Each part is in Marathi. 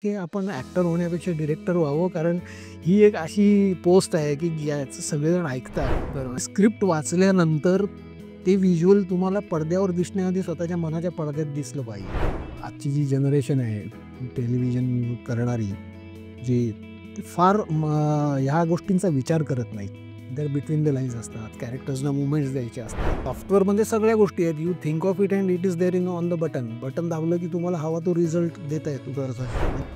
की आपण ॲक्टर होण्यापेक्षा डिरेक्टर व्हावं, कारण ही एक अशी पोस्ट आहे की ज्याचं सगळेजण ऐकतात. बरोबर. स्क्रिप्ट वाचल्यानंतर ते व्हिज्युअल तुम्हाला पडद्यावर दिसण्याआधी स्वतःच्या मनाच्या पडद्यात दिसलं पाहिजे. आजची जी जनरेशन आहे टेलिव्हिजन करणारी, जी ती फार ह्या गोष्टींचा विचार करत नाहीत. देअर बिटवीन द लाईन्स असतात, कॅरेक्टर्सना मुवमेंट्स द्यायचे असतात. सॉफ्टवेअरमध्ये सगळ्या गोष्टी आहेत. You think of it and it is there in on the button दाबलं की तुम्हाला हवा तो रिझल्ट देता येतो घरचा.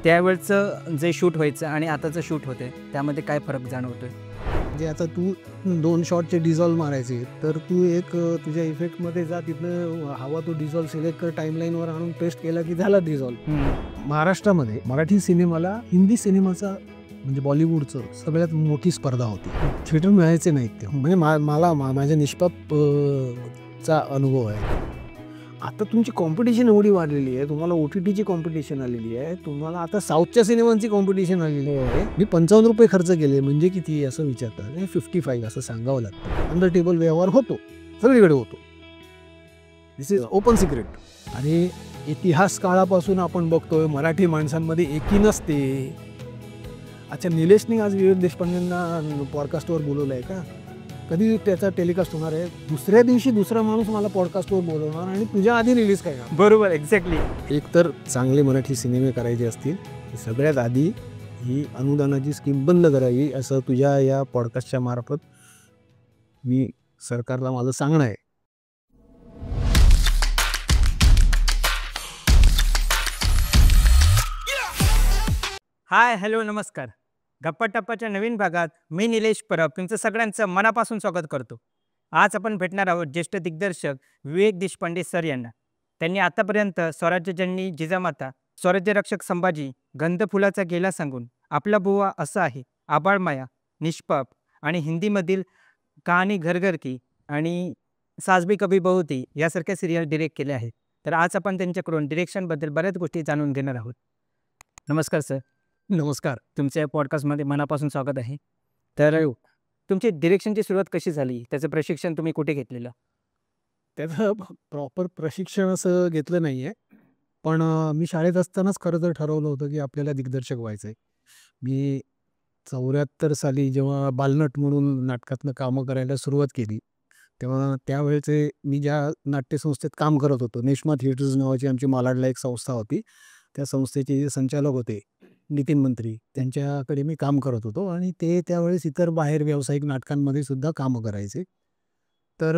त्यावेळचं जे शूट व्हायचं आणि आताचं शूट होते त्यामध्ये काय फरक जाणवतोय? म्हणजे आता तू 2 शॉटचे डिझॉल्व मारायचे, तर तू एक तुझ्या इफेक्टमध्ये जा, तिथनं हवा तो डिझॉल्व सिलेक्ट कर, टाईमलाईनवर आणून पेस्ट केला की झाला डिझॉल्व. महाराष्ट्रामध्ये मराठी सिनेमाला हिंदी सिनेमाचा म्हणजे बॉलिवूडचं सगळ्यात मोठी स्पर्धा होती. थिएटर मिळायचे नाहीत ते. म्हणजे मला माझ्या निष्पाप चा अनुभव आहे. आता तुमची कॉम्पिटिशन एवढी वाढलेली आहे, तुम्हाला OTTची कॉम्पिटिशन आलेली आहे, तुम्हाला आता साऊथच्या सिनेमांची कॉम्पिटिशन आलेली आहे. मी ₹55 खर्च केले म्हणजे किती असं विचारतात. 55 असं सांगावं लागतं. अंडर टेबल व्यवहार होतो, सगळीकडे होतो. दिस इज ओपन सिक्रेट. आणि इतिहास काळापासून आपण बघतोय मराठी माणसांमध्ये एकी नसते. अच्छा, निलेशने आज विवेक देशपांडेंना पॉडकास्टवर बोलवलं आहे का? कधी त्याचा टेलिकास्ट होणार आहे? दुसऱ्या दिवशी दुसरा माणूस मला पॉडकास्टवर बोलवणार आणि तुझ्या आधी रिलीज काय का? बरोबर, एक्झॅक्टली. एक तर चांगले मराठी सिनेमे करायचे असतील, सगळ्यात आधी ही अनुदानाची स्कीम बंद करावी, असं तुझ्या या पॉडकास्टच्या मार्फत मी सरकारला माझं सांगणं आहे. हाय, हॅलो, नमस्कार. गप्पा टप्पाच्या नवीन भागात मी निलेश परब तुमचं सगळ्यांचं मनापासून स्वागत करतो. आज आपण भेटणार आहोत ज्येष्ठ दिग्दर्शक विवेक देशपांडे सर यांना. त्यांनी आतापर्यंत स्वराज्य जननी जिजामाता, स्वराज्य रक्षक संभाजी, गंध फुलाचा गेला सांगून, आपला बुवा असं आहे, आबाळमाया, निष्पाप आणि हिंदीमधील कहाणी घर घर की आणि सास भी कभी बहू थी यासारख्या सिरियल डिरेक्ट केल्या आहेत. तर आज आपण त्यांच्याकडून डिरेक्शनबद्दल बऱ्याच गोष्टी जाणून घेणार आहोत. नमस्कार सर. नमस्कार. तुमच्या पॉडकास्टमध्ये मनापासून स्वागत आहे. तर तुमची डिरेक्शनची सुरुवात कशी झाली? त्याचं प्रशिक्षण तुम्ही कुठे घेतलेलं? त्याचं प्रॉपर प्रशिक्षण असं घेतलं नाही आहे. पण मी शाळेत असतानाच खरं तर ठरवलं होतं की आपल्याला दिग्दर्शक व्हायचं आहे. मी 74 साली जेव्हा बालनट म्हणून नाटकातनं कामं करायला सुरुवात केली, तेव्हा त्यावेळेचे मी ज्या नाट्यसंस्थेत काम करत होतो, नेश्मा थिएटर्स नावाची आमची मालाडला एक संस्था होती. त्या संस्थेचे जे संचालक होते नितीन मंत्री, त्यांच्याकडे मी काम करत होतो आणि ते त्यावेळेस इतर बाहेर व्यावसायिक नाटकांमध्ये सुद्धा कामं करायचे. तर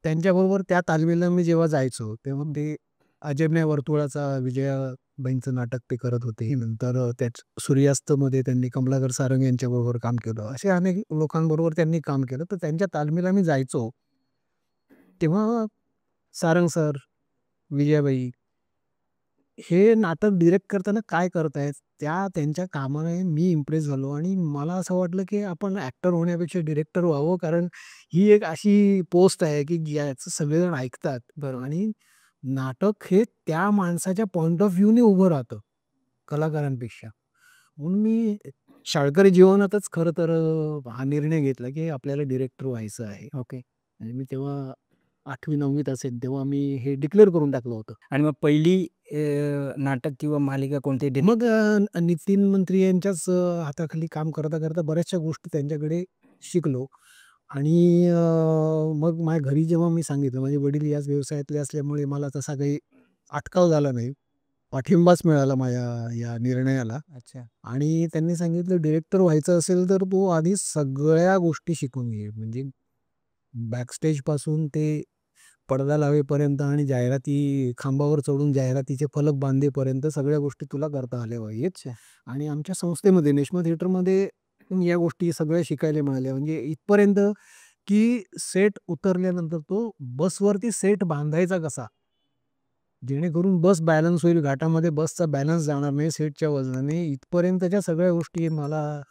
त्यांच्याबरोबर त्या तालमीला मी जेव्हा जायचो, तेव्हा ते अजयन्या वर्तुळाचा विजयाबाईंचं नाटक ते करत होते. नंतर त्याच सूर्यास्तमध्ये त्यांनी कमलाकर सारंग यांच्याबरोबर काम केलं. असे अनेक लोकांबरोबर त्यांनी काम केलं. तर त्यांच्या तालमीला मी जायचो. तेव्हा सारंग सर, विजयाबाई हे नाटक डिरेक्ट करताना काय करतायत, त्यांच्या कामाने मी इम्प्रेस झालो आणि मला असं वाटलं की आपण ॲक्टर होण्यापेक्षा डिरेक्टर व्हावं, कारण ही एक अशी पोस्ट आहे की ज्याचं सगळेजण ऐकतात. बरं. आणि नाटक हे त्या माणसाच्या पॉइंट ऑफ व्ह्यूने उभं राहतं कलाकारांपेक्षा. म्हणून मी शाळकरी जीवनातच खरं तर हा निर्णय घेतला की आपल्याला डिरेक्टर व्हायचं आहे. ओके. आणि मी तेव्हा 8वी-9वीत असेल तेव्हा मी हे डिक्लेअर करून टाकलं होतं. आणि मग पहिली नाटक किंवा मालिका कोणती? मग नितीन मंत्री यांच्याच हाताखाली काम करता करता बऱ्याचशा गोष्टी त्यांच्याकडे शिकलो. आणि मग माझ्या घरी जेव्हा मी सांगितलं, माझे वडील याच व्यवसायातले असल्यामुळे मला तसा काही अटकाव झाला नाही, पाठिंबाच मिळाला माझ्या या निर्णयाला. अच्छा. आणि त्यांनी सांगितलं, डिरेक्टर व्हायचं असेल तर तू आधी सगळ्या गोष्टी शिकून घे. म्हणजे बॅकस्टेजपासून ते पडदा लावेपर्यंत आणि जाहिराती खांबावर चढून जाहिरातीचे फलक बांधेपर्यंत सगळ्या गोष्टी तुला करता आल्या पाहिजेत. आणि आमच्या संस्थेमध्ये नेशनल थिएटरमध्ये या गोष्टी सगळ्या शिकायला मिळाल्या. म्हणजे इथपर्यंत की सेट उतरल्यानंतर तो बसवरती सेट बांधायचा कसा, जेणेकरून बस बॅलन्स होईल, घाटामध्ये बसचा बॅलन्स जाणार नाही सेटच्या वजनाने, इथपर्यंतच्या सगळ्या गोष्टी मला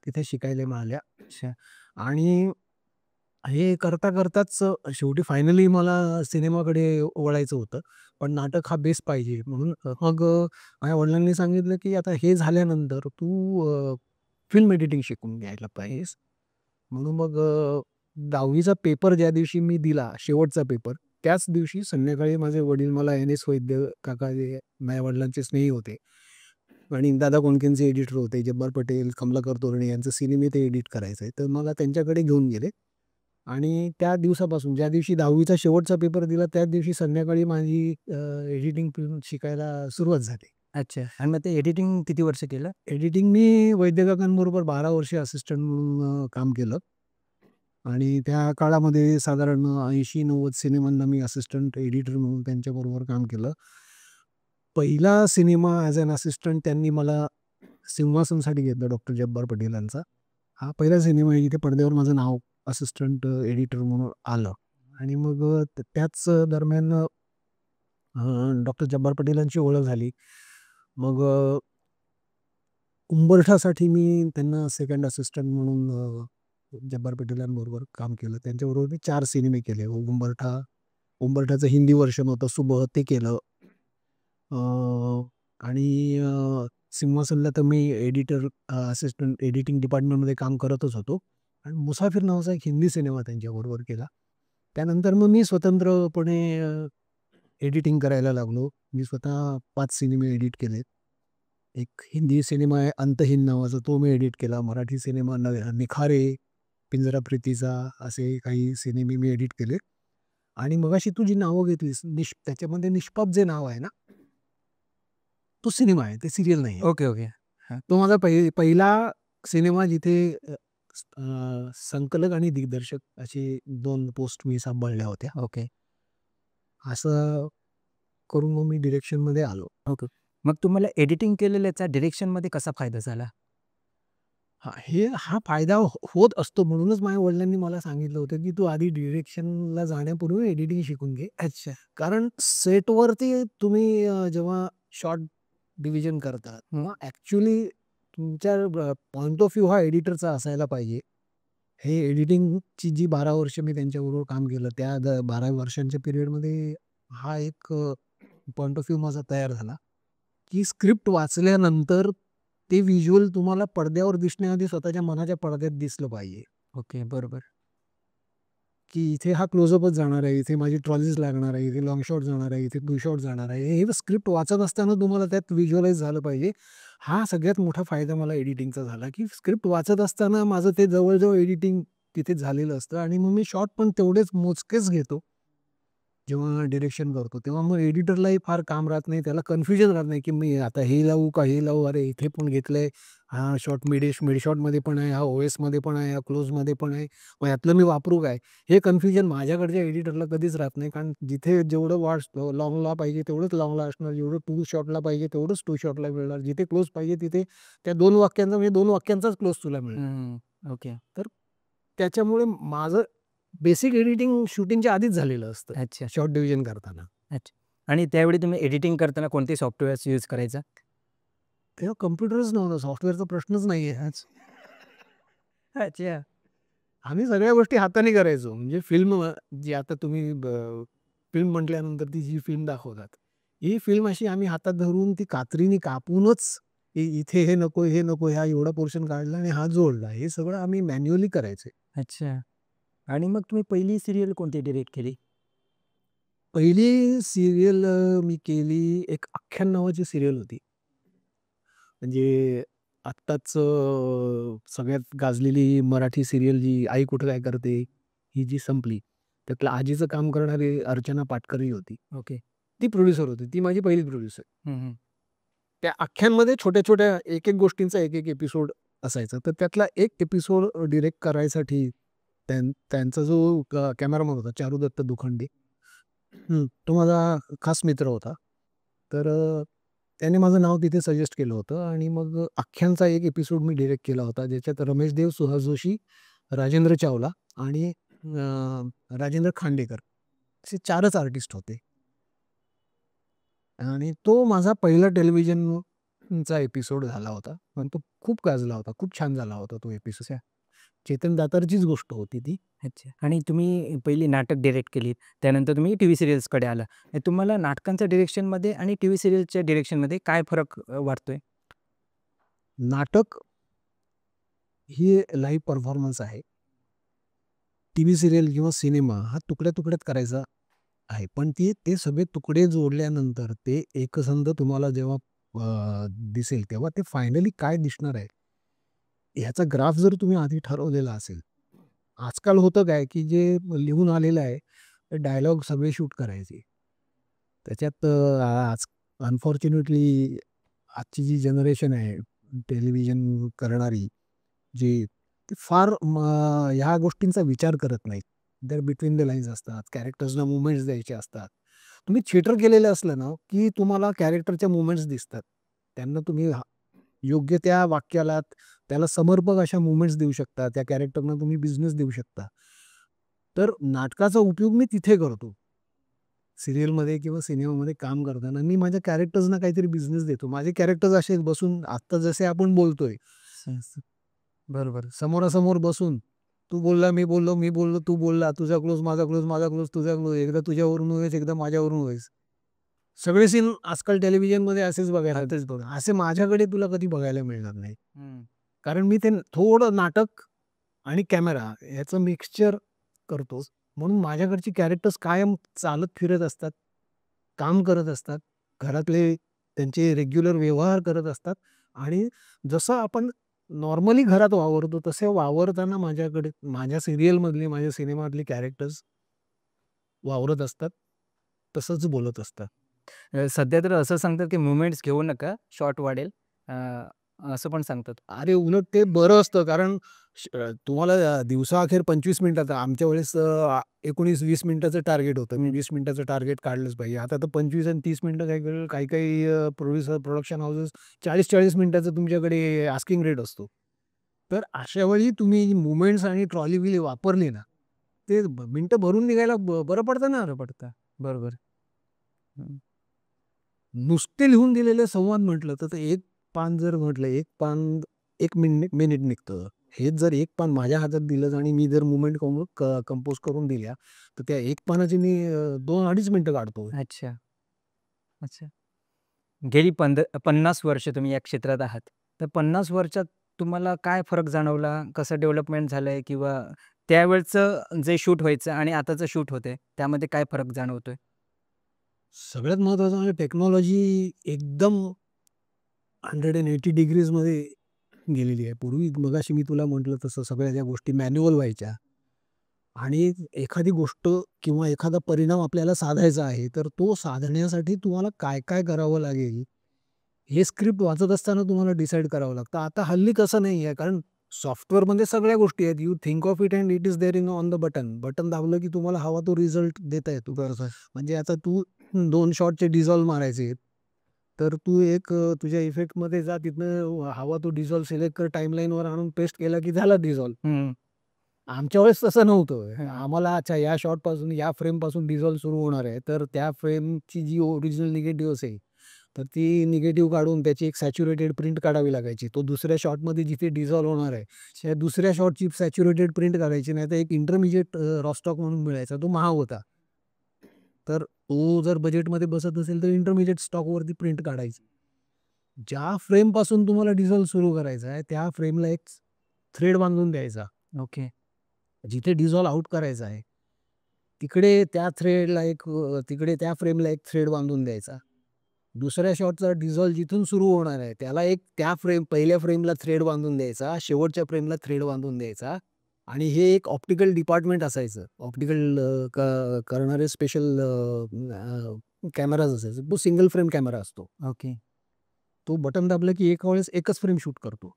तिथे शिकायला मिळाल्या. अच्छा. आणि हे करता करताच शेवटी फायनली मला सिनेमाकडे वळायचं होतं. पण नाटक हा बेस पाहिजे म्हणून मग माझ्या वडिलांनी सांगितलं की आता हे झाल्यानंतर तू फिल्म एडिटिंग शिकून घ्यायला पाहिजेस. म्हणून मग 10वीचा पेपर ज्या दिवशी मी दिला, शेवटचा पेपर, त्याच दिवशी संध्याकाळी माझे वडील मला NS वैद्य काका, जे माझ्या वडिलांचे स्नेही होते, आणि दादा कोंडकेंचे एडिटर होते, जब्बार पटेल, कमलाकर तोरणे यांचे सिनेमे ते एडिट करायचे. तर मला त्यांच्याकडे घेऊन गेले आणि त्या दिवसापासून ज्या दिवशी 10वीचा शेवटचा पेपर दिला त्याच दिवशी संध्याकाळी माझी एडिटिंग फिल्म शिकायला सुरुवात झाली. अच्छा. आणि मग ते एडिटिंग किती वर्ष केलं? एडिटिंग मी वैद्य काकांबरोबर 12 वर्ष असिस्टंट म्हणून काम केलं आणि त्या काळामध्ये साधारण 80-90 सिनेमांना मी असिस्टंट एडिटर म्हणून त्यांच्याबरोबर काम केलं. पहिला सिनेमा ॲज अॅन असिस्टंट त्यांनी मला सिंहासनसाठी घेतलं डॉक्टर जब्बार पटेल यांचा. हा पहिला सिनेमा आहे जिथे पडद्यावर माझं नाव असिस्टंट एडिटर म्हणून आलं आणि मग त्याच दरम्यान डॉक्टर जब्बार पटेलांची ओळख झाली. मग उंबरठासाठी मी त्यांना सेकंड असिस्टंट म्हणून जब्बार पटेलांबरोबर काम केलं. त्यांच्याबरोबर मी 4 सिनेमे केले. उंबरठाचं हिंदी व्हर्जन होतं सुबह ते केलं. आणि सिंहासनला तर मी एडिटर असिस्टंट एडिटिंग डिपार्टमेंटमध्ये काम करतच होतो आणि मुसाफिर नावाचा एक हिंदी सिनेमा त्यांच्याबरोबर केला. त्यानंतर मग मी स्वतंत्रपणे एडिटिंग करायला लागलो. मी स्वतः 5 सिनेमे एडिट केलेत. एक हिंदी सिनेमा आहे अंतहीन नावाचा, तो मी एडिट केला. मराठी सिनेमा निखारे, पिंजरा प्रीतीचा असे काही सिनेमे मी एडिट केले. आणि मगाशी तू जी नावं घेतलीस त्याच्यामध्ये निष्पाप जे नाव आहे ना, तो सिनेमा आहे, ते सिरियल नाही आहे. Okay, okay. तो माझा पहिला सिनेमा जिथे संकलक आणि दिग्दर्शक असे 2 पोस्ट मी सांभाळल्या होत्या. ओके. असं करून मग मी डिरेक्शनमध्ये आलो. ओके. मग तुम्हाला एडिटिंग केलेल्याचा डिरेक्शनमध्ये कसा फायदा झाला? हा फायदा होत असतो म्हणूनच माझ्या वडिलांनी मला सांगितलं होतं, की तू आधी डिरेक्शनला जाण्यापूर्वी एडिटिंग शिकून घे. अच्छा. कारण सेटवरती तुम्ही जेव्हा शॉर्ट डिव्हिजन करतात, मग ॲक्च्युअली तुमच्या पॉइंट ऑफ व्ह्यू हा एडिटरचा असायला पाहिजे. हे एडिटिंगची जी 12 वर्ष मी त्यांच्याबरोबर काम केलं, त्या 12 वर्षांच्या पिरियडमध्ये हा एक पॉइंट ऑफ व्ह्यू माझा तयार झाला, की स्क्रिप्ट वाचल्यानंतर ते व्हिज्युअल तुम्हाला पडद्यावर दिसण्याआधी स्वतःच्या मनाच्या पडद्यात दिसलं पाहिजे. ओके, बरोबर. की इथे हा क्लोजअपच जाणार आहे, इथे माझी ट्रॉलीज लागणार आहे, इथे लाँग शॉट जाणार आहे, इथे टू शॉट जाणार आहे. हे स्क्रिप्ट वाचत असताना तुम्हाला त्यात व्हिज्युअलाइज झालं पाहिजे. हा सगळ्यात मोठा फायदा मला एडिटिंगचा झाला, की स्क्रिप्ट वाचत असताना माझं ते जवळ एडिटिंग तिथे झालेलं असतं आणि मग मी शॉट पण तेवढेच मोजकेच घेतो. जेव्हा डिरेक्शन करतो तेव्हा मग एडिटरलाही फार काम राहत नाही, त्याला कन्फ्युजन राहत नाही, की मी आता हे लावू का हे लावू, अरे इथे पण घेतलंय, हा शॉट मिड शॉटमध्ये पण आहे, हा OSमध्ये पण आहे, हा क्लोजमध्ये पण आहे, मग यातलं मी वापरू काय, हे कन्फ्युजन माझ्याकडच्या एडिटरला कधीच राहत नाही. कारण जिथे जेवढं लॉंगला पाहिजे तेवढंच लॉंगला असणार, जेवढं टू शॉटला पाहिजे तेवढंच टू शॉटला मिळणार, जिथे क्लोज पाहिजे तिथे त्या 2 वाक्यांचा म्हणजे 2 वाक्यांचाच क्लोज तुला मिळेल. ओके. तर त्याच्यामुळे माझं बेसिक एडिटिंग शूटिंगच्या आधीच झालेलं असतं. अच्छा. शॉर्ट डिव्हिजन करताना. अच्छा. आणि त्यावेळी तुम्ही एडिटिंग करताना कोणते सॉफ्टवेअर्स यूज करायचा? तेव्हा कम्प्युटरच नव्हता, सॉफ्टवेअरचा प्रश्नच नाही आहे आज. अच्छा. आम्ही सगळ्या गोष्टी हाताने करायचो. म्हणजे फिल्म जी आता तुम्ही फिल्म म्हटल्यानंतर ती जी फिल्म दाखवतात, ही फिल्म अशी आम्ही हातात धरून ती कात्रीने कापूनच इथे हे नको, हे नको, हा एवढा पोर्शन काढला आणि हा जोडला. हे सगळं आम्ही मॅन्युअली करायचे. अच्छा. आणि मग तुम्ही पहिली सीरियल कोणती डिरेक्ट केली? पहिली सीरियल मी केली एक आख्यान नावाची सीरियल होती. म्हणजे आत्ताच सगळ्यात गाजलेली मराठी सीरियल जी आई कुठं काय करते, ही जी संपली. त्यातलं आजीचं काम करणारी अर्चना पाटकरी होती. ओके. ती प्रोड्युसर होती. ती माझी पहिली प्रोड्युसर. हं, हं. त्या आख्यानमध्ये छोट्या-छोट्या एक-एक गोष्टींचा एक-एक एपिसोड असायचा. तर त्यातला एक एपिसोड डिरेक्ट करायसाठी त्यांचा जो कॅमेरामन होता चारुदत्त दुखंडे, तो माझा खास मित्र होता. तर त्याने माझं नाव तिथे सजेस्ट केलं होतं आणि मग आख्यानचा एक एपिसोड मी डिरेक्ट केला होता, ज्याच्यात रमेश देव, सुहास जोशी, राजेंद्र चावला आणि राजेंद्र खांडेकर असे 4च आर्टिस्ट होते. आणि तो माझा पहिला टेलिव्हिजनचा एपिसोड झाला होता. पण तो खूप गाजला होता. खूप छान झाला होता तो एपिसोड. चेतन दातारचीच गोष्ट होती ती. अच्छा. आणि तुम्ही पहिली नाटक डिरेक्ट केलीत. त्यानंतर तुम्ही टीव्ही सीरियल्सकडे आला. तुम्हाला नाटकांच्या डिरेक्शनमध्ये आणि टीव्ही सीरियलच्या डिरेक्शनमध्ये काय फरक वाटतोय? नाटक ही लाईव्ह परफॉर्मन्स आहे. टीव्ही सीरियल किंवा सिनेमा हा तुकड्या-तुकड्यात करायचा आहे. पण ते सगळे तुकडे जोडल्यानंतर ते एकसंध तुम्हाला जेव्हा दिसेल तेव्हा ते फायनली काय दिसणार आहे ह्याचा ग्राफ जर तुम्ही आधी ठरवलेला असेल. आजकाल होतं काय की जे लिहून आलेलं आहे ते डायलॉग सगळे शूट करायचे. त्याच्यात आज अनफॉर्च्युनेटली आजची जी जनरेशन आहे टेलिव्हिजन करणारी, जी ती फार ह्या गोष्टींचा विचार करत नाहीत. दर बिटवीन द लाईन्स असतात. कॅरेक्टर्सना मूव्हमेंट्स द्यायचे असतात. तुम्ही थिएटर केलेलं असलं ना, की तुम्हाला कॅरेक्टरच्या मूव्हमेंट्स दिसतात. त्यांना तुम्ही योग्य त्या वाक्याला त्याला समर्पक अशा मूव्हमेंट्स देऊ शकता. त्या कॅरेक्टरना तुम्ही बिझनेस देऊ शकता. तर नाटकाचा उपयोग मी तिथे करतो. सीरियलमध्ये किंवा सिनेमामध्ये काम करताना मी माझ्या कॅरेक्टर्सना काहीतरी बिझनेस देतो. माझे कॅरेक्टर्स असे बसून आत्ता जसे आपण बोलतोय, बरोबर, समोरासमोर बसून तू बोलला, मी बोललो, मी बोललो, तू बोलला, तुझा क्लोज, माझा क्लोज, माझा क्लोज, तुझा क्लोज, एकदा तुझ्यावरून व्हायचं, एकदा माझ्यावरून व्हायचं. सगळे सीन आजकाल टेलिव्हिजनमध्ये असेच बघायला तेच बघा. असे माझ्याकडे तुला कधी बघायला मिळणार नाही. कारण मी ते थोडं नाटक आणि कॅमेरा याचं मिक्सचर करतो. म्हणून माझ्याकडची कॅरेक्टर्स कायम चालत फिरत असतात, काम करत असतात, घरातले त्यांचे रेग्युलर व्यवहार करत असतात आणि जसं आपण नॉर्मली घरात वावरतो तसे वावरताना माझ्याकडे माझ्या सीरियलमधले, माझ्या सिनेमातले कॅरेक्टर्स वावरत असतात, तसंच बोलत असतात. सध्या तर असं सांगतात की मुव्हमेंट्स घेऊ नका, शॉट वाढेल. असं पण सांगतात. अरे, उलट ते बरं असतं कारण तुम्हाला दिवसाअखेर 25 मिनिटाचा आमच्या वेळेस 19-20 मिनिटाचं टार्गेट होतं. मी 20 मिनिटाचं टार्गेट काढलंच पाहिजे. आता तर 25 आणि 30 मिनिटं काही प्रोड्युसर, प्रोडक्शन हाऊसेस 40-40 मिनिटाचं तुमच्याकडे आस्किंग रेट असतो. तर अशा वेळी तुम्ही मुव्हमेंट्स आणि ट्रॉली व्हील वापरली ना, ते मिनिटं भरून निघायला बरं पडतं ना. बरं पडतं. बरोबर. हं. नुसते लिहून दिलेले संवाद म्हटलं तर ते एक पान जर म्हटलं, एक पान 1 मिनिट निघतं. हेच जर एक पान माझ्या हातात दिलं आणि मी जर मूव्हमेंट कंपोज करून दिल्या, तर त्या एक पानाची मी 2-2.5 मिनिटं काढतो. अच्छा. अच्छा. गेली 50 वर्ष तुम्ही या क्षेत्रात आहात. तर 50 वर्षात तुम्हाला काय फरक जाणवला? कसं डेव्हलपमेंट झालंय किंवा त्यावेळचं जे शूट व्हायचं आणि आताचं शूट होतंय, त्यामध्ये काय फरक जाणवतोय? सगळ्यात महत्त्वाचं म्हणजे टेक्नॉलॉजी एकदम 180 डिग्रीजमध्ये गेलेली आहे. पूर्वी मगाशी मी तुला म्हटलं तसं सगळ्या ज्या गोष्टी मॅन्युअल व्हायच्या आणि एखादी गोष्ट किंवा एखादा परिणाम आपल्याला साधायचा आहे, तर तो साधण्यासाठी तुम्हाला काय-काय करावं लागेल, हे स्क्रिप्ट वाचत असताना तुम्हाला डिसाईड करावं लागतं. आता हल्ली तसं नाही आहे, कारण सॉफ्टवेअरमध्ये सगळ्या गोष्टी आहेत. You think of it and it is there in on the button. Button दाबलं की तुम्हाला हवा तो रिझल्ट देता येतो. बरोबर. म्हणजे आता तू 2 शॉटचे डिसॉल्व्ह मारायचे आहेत, तर तू एक तुझ्या इफेक्टमध्ये जा, तिथनं हवा तो डिसॉल्व्ह सिलेक्ट कर, टाईमलाईनवर आणून पेस्ट केला की झाला डिसॉल्व्ह. हं. आमच्या वेळेस तसं नव्हतं. आम्हाला अच्छा या शॉटपासून या फ्रेमपासून डिसॉल्व्ह सुरू होणार आहे. तर त्या फ्रेमची जी ओरिजिनल निगेटिव्ह असेल, तर ती निगेटिव्ह काढून त्याची एक सॅच्युरेटेड प्रिंट काढावी लागायची. तो दुसऱ्या शॉटमध्ये जिथे डिसॉल्व्ह होणार आहे, त्या दुसऱ्या शॉटची सॅच्युरेटेड प्रिंट काढायची. नाहीतर एक इंटरमिजिएट रॉस्टॉक म्हणून मिळायचा. तो महाग होता. तर तो जर बजेटमध्ये बसत असेल तर इंटरमिजिएट स्टॉकवरती प्रिंट काढायची. ज्या फ्रेमपासून तुम्हाला डिसॉल्व्ह सुरू करायचा आहे, त्या फ्रेमला एक थ्रेड बांधून द्यायचा. ओके. जिथे डिसॉल्व्ह आउट करायचा आहे, तिकडे त्या थ्रेडला तिकडे त्या फ्रेमला एक थ्रेड बांधून द्यायचा. दुसऱ्या शॉटचा डिसॉल्व्ह जिथून सुरू होणार आहे, त्याला एक त्या पहिल्या फ्रेमला थ्रेड बांधून द्यायचा, शेवटच्या फ्रेमला थ्रेड बांधून द्यायचा आणि हे एक ऑप्टिकल डिपार्टमेंट असायचं. ऑप्टिकल करणारे स्पेशल कॅमेराज असायचे. तो सिंगल फ्रेम कॅमेरा असतो. ओके. तो बटन दाबलं की एका वेळेस एकच फ्रेम शूट करतो.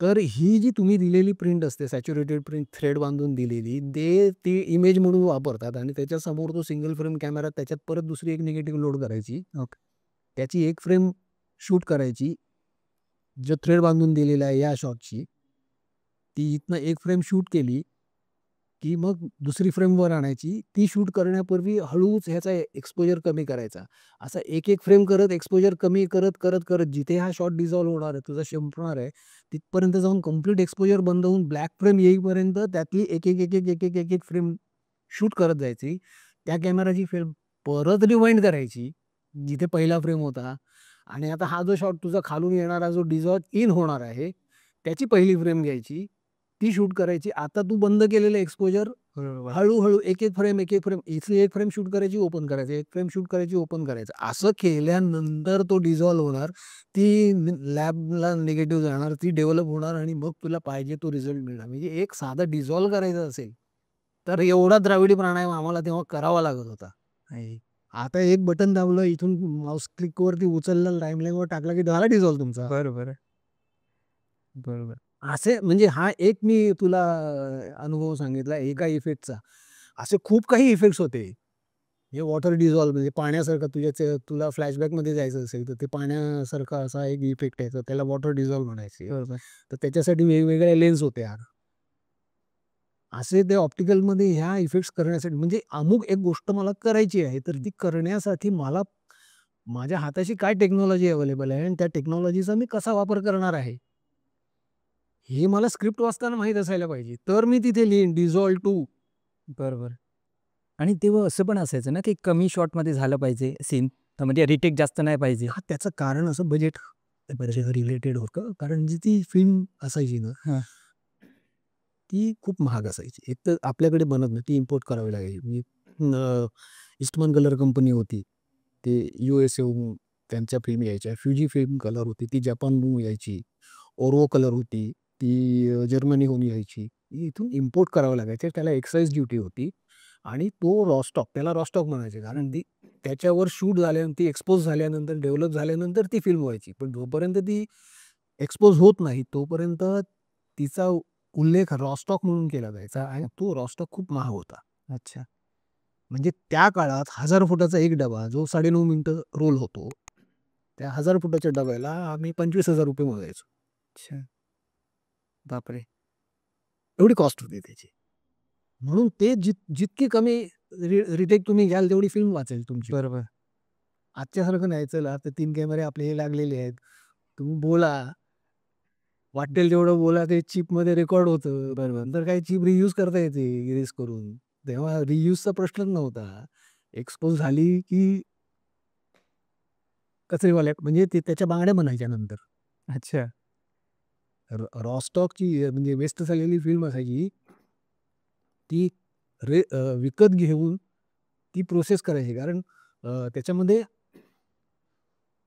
तर ही जी तुम्ही दिलेली प्रिंट असते, सॅच्युरेटेड प्रिंट थ्रेड बांधून दिलेली, ती इमेज म्हणून वापरतात आणि त्याच्यासमोर तो सिंगल फ्रेम कॅमेरा, त्याच्यात परत दुसरी एक निगेटिव्ह लोड करायची. ओके. त्याची एक फ्रेम शूट करायची, जो थ्रेड बांधून दिलेला आहे या शॉटची. ती इथनं एक फ्रेम शूट केली, की मग दुसरी फ्रेम वर आणायची. ती शूट करण्यापूर्वी हळूच ह्याचा एक्सपोजर कमी करायचा. असा एक-एक फ्रेम करत एक्सपोजर कमी करत जिथे हा शॉट डिसॉल्व्ह होणार आहे, तुझा संपणार आहे, तिथपर्यंत जाऊन कंप्लीट एक्सपोजर बंद होऊन ब्लॅक फ्रेम येईपर्यंत त्यातली एक-एक फ्रेम शूट करत जायची. त्या कॅमेराची फ्रेम परत रिवाइंड करायची, जिथे पहिला फ्रेम होता आणि आता हा जो शॉट तुझा खालून येणारा जो डिसॉल्व्ह इन होणार आहे, त्याची पहिली फ्रेम घ्यायची, ती शूट करायची. आता तू बंद केलेलं एक्सपोजर बरोबर. हळू-हळू एक-एक फ्रेम, एक-एक फ्रेम, इथली एक फ्रेम शूट करायची, ओपन करायचं, एक फ्रेम शूट करायची, ओपन करायचं. असं केल्यानंतर तो डिसॉल्व्ह होणार. ती लॅबला निगेटिव्ह जाणार, ती डेव्हलप होणार आणि मग तुला पाहिजे तो रिझल्ट मिळणार. म्हणजे एक साधा डिसॉल्व्ह करायचा असेल, तर एवढा द्राविडी प्राणायाम आम्हाला तेव्हा करावा लागत होता. आई. आता एक बटन दाबलं, इथून माऊस क्लिकवरती उचललं, टाईमलाईनवर टाकला की झाला डिसॉल्व्ह तुमचा. बरोबर. बरोबर. असे म्हणजे हा एक मी तुला अनुभव सांगितला एका इफेक्टचा. असे खूप काही इफेक्ट्स होते. हे वॉटर डिसॉल्व्ह म्हणजे पाण्यासारखं तुला फ्लॅशबॅकमध्ये जायचं असेल, तर ते पाण्यासारखा असा एक इफेक्ट आहे. तर त्याला वॉटर डिसॉल्व्ह म्हणायचे. बरोबर. तर त्याच्यासाठी वेगवेगळ्या लेन्स होत्या. असे ते ऑप्टिकलमध्ये ह्या इफेक्ट्स करण्यासाठी म्हणजे अमुक एक गोष्ट मला करायची आहे, तर ती करण्यासाठी मला माझ्या हाताशी काय टेक्नॉलॉजी अवेलेबल आहे आणि त्या टेक्नॉलॉजीचा मी कसा वापर करणार आहे. हे मला स्क्रिप्ट वाचताना माहीत असायला पाहिजे. तर मी तिथे लिहीन डिसॉल्व्ह टू. बरोबर. आणि तेव्हा असं पण असायचं ना, की कमी शॉटमध्ये झालं पाहिजे सीन. म्हणजे रिटेक जास्त नाही पाहिजे. हां, त्याचं कारण असं बजेट रिलेटेड होतं. कारण जी ती फिल्म असायची ना, हां. ती खूप महाग असायची. एक तर आपल्याकडे बनत नाही, ती इम्पोर्ट करावी लागायची. म्हणजे ईस्टमन कलर कंपनी होती. ते USA त्यांच्या फिल्म यायच्या. फ्युजी फिल्म कलर होती, ती जपानहून यायची. ओरो कलर होती, ती जर्मनीहून यायची. ती इथून इम्पोर्ट करावं लागायचे. त्याला एक्साईज ड्युटी होती आणि तो रॉस्टॉक, त्याला रॉस्टॉक म्हणायचे. कारण ती त्याच्यावर शूट झाल्यानंतर, ती एक्सपोज झाल्यानंतर, डेव्हलप झाल्यानंतर ती फिल्म व्हायची. पण जोपर्यंत ती एक्सपोज होत नाही, तोपर्यंत तिचा उल्लेख रॉस्टॉक म्हणून केला जायचा आणि तो रॉस्टॉक खूप महाग होता. अच्छा. म्हणजे त्या काळात 1000 फुटाचा एक डबा जो 9.5 मिनिटं रोल होतो, त्या 1000 फुटाच्या डब्याला आम्ही ₹25,000 मोजायचो. अच्छा. बापरे! एवढी कॉस्ट होती त्याची. म्हणून ते जितकी कमी रिटेक तुम्ही घ्याल तेवढी फिल्म वाचेल तुमची. बरोबर. आजच्यासारखं नाही, चला आता 3 कॅमेरे आपले हे लागलेले आहेत. तुम्ही बोला, वाटेल तेवढं बोला, ते चिपमध्ये रेकॉर्ड होतं. बरोबर. नंतर काही चिप रियूज करता येते इरेज करून. तेव्हा रियूजचा प्रश्नच नव्हता. एक्सपोज झाली की कचरेवाल्या म्हणजे ते त्याच्या बांगड्या बनायच्या नंतर. अच्छा. रॉस्टॉकची म्हणजे वेस्ट झालेली फिल्म असायची. ती विकत घेऊन ती प्रोसेस करायची. कारण त्याच्यामध्ये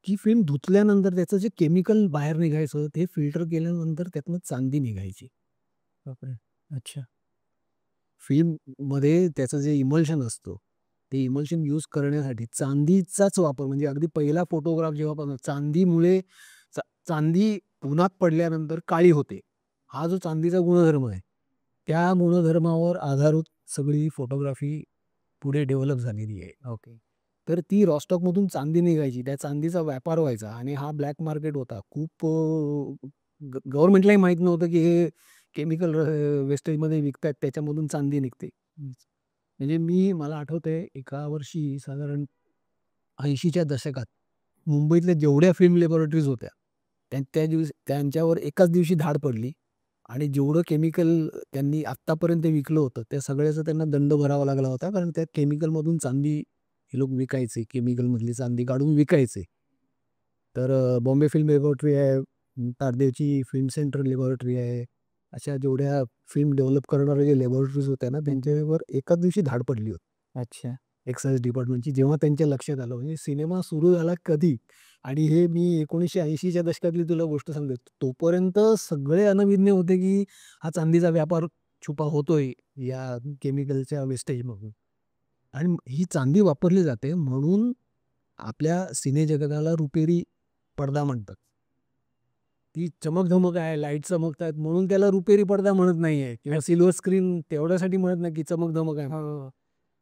ती फिल्म धुतल्यानंतर त्याचं जे केमिकल बाहेर निघायचं, ते फिल्टर केल्यानंतर त्यातनं चांदी निघायची. बापरे! अच्छा. फिल्ममध्ये त्याचं जे इमल्शन असतं, ते इमल्शन यूज करण्यासाठी चांदीचाच वापर म्हणजे अगदी पहिला फोटोग्राफ जेव्हा पाहतो चांदीमुळे चांदी उन्हात पडल्यानंतर काळी होते. हा जो चांदीचा गुणधर्म आहे, त्या गुणधर्मावर आधारित सगळी फोटोग्राफी पुढे डेव्हलप झालेली आहे. ओके. तर ती रॉस्टॉकमधून चांदी निघायची. त्या चांदीचा व्यापार व्हायचा आणि हा ब्लॅक मार्केट होता. खूप गव्हर्नमेंटलाही माहीत नव्हतं की हे केमिकल वेस्टेजमध्ये विकतायत, त्याच्यामधून चांदी निघते. म्हणजे मला आठवतंय एका वर्षी साधारण 80च्या दशकात मुंबईतल्या जेवढ्या फिल्म लॅबोरेटरीज होत्या, त्या दिवशी त्यांच्यावर एकाच दिवशी धाड पडली आणि जेवढं केमिकल त्यांनी आत्तापर्यंत विकलं होतं, त्या सगळ्याचा त्यांना दंड भरावा लागला होता. कारण त्या केमिकलमधून चांदी हे लोक विकायचे. केमिकलमधली चांदी काढून विकायचे. तर बॉम्बे फिल्म लॅबोरेटरी आहे, तारदेवची फिल्म सेंटर लॅबोरेटरी आहे. अशा जेवढ्या फिल्म डेव्हलप करणाऱ्या ज्या लॅबोरेटरीज होत्या ना, त्यांच्यावर एकाच दिवशी धाड पडली होती. अच्छा. एक्साईज डिपार्टमेंटची. जेव्हा त्यांच्या लक्षात आलं म्हणजे सिनेमा सुरू झाला कधी आणि हे मी 1980च्या दशकातली तुला गोष्ट सांगतो. तोपर्यंत सगळे अनभिज्ञ होते, की हा चांदीचा व्यापार छुपा होतोय या केमिकलच्या वेस्टेजमधून आणि ही चांदी वापरली जाते म्हणून आपल्या सिनेजगताला रुपेरी पडदा म्हणतात. ती चमक-धमक आहे, लाईट चमकतायत म्हणून त्याला रुपेरी पडदा म्हणत नाहीये किंवा सिल्वर स्क्रीन तेवढ्यासाठी म्हणत नाही, की चमक-धमक आहे.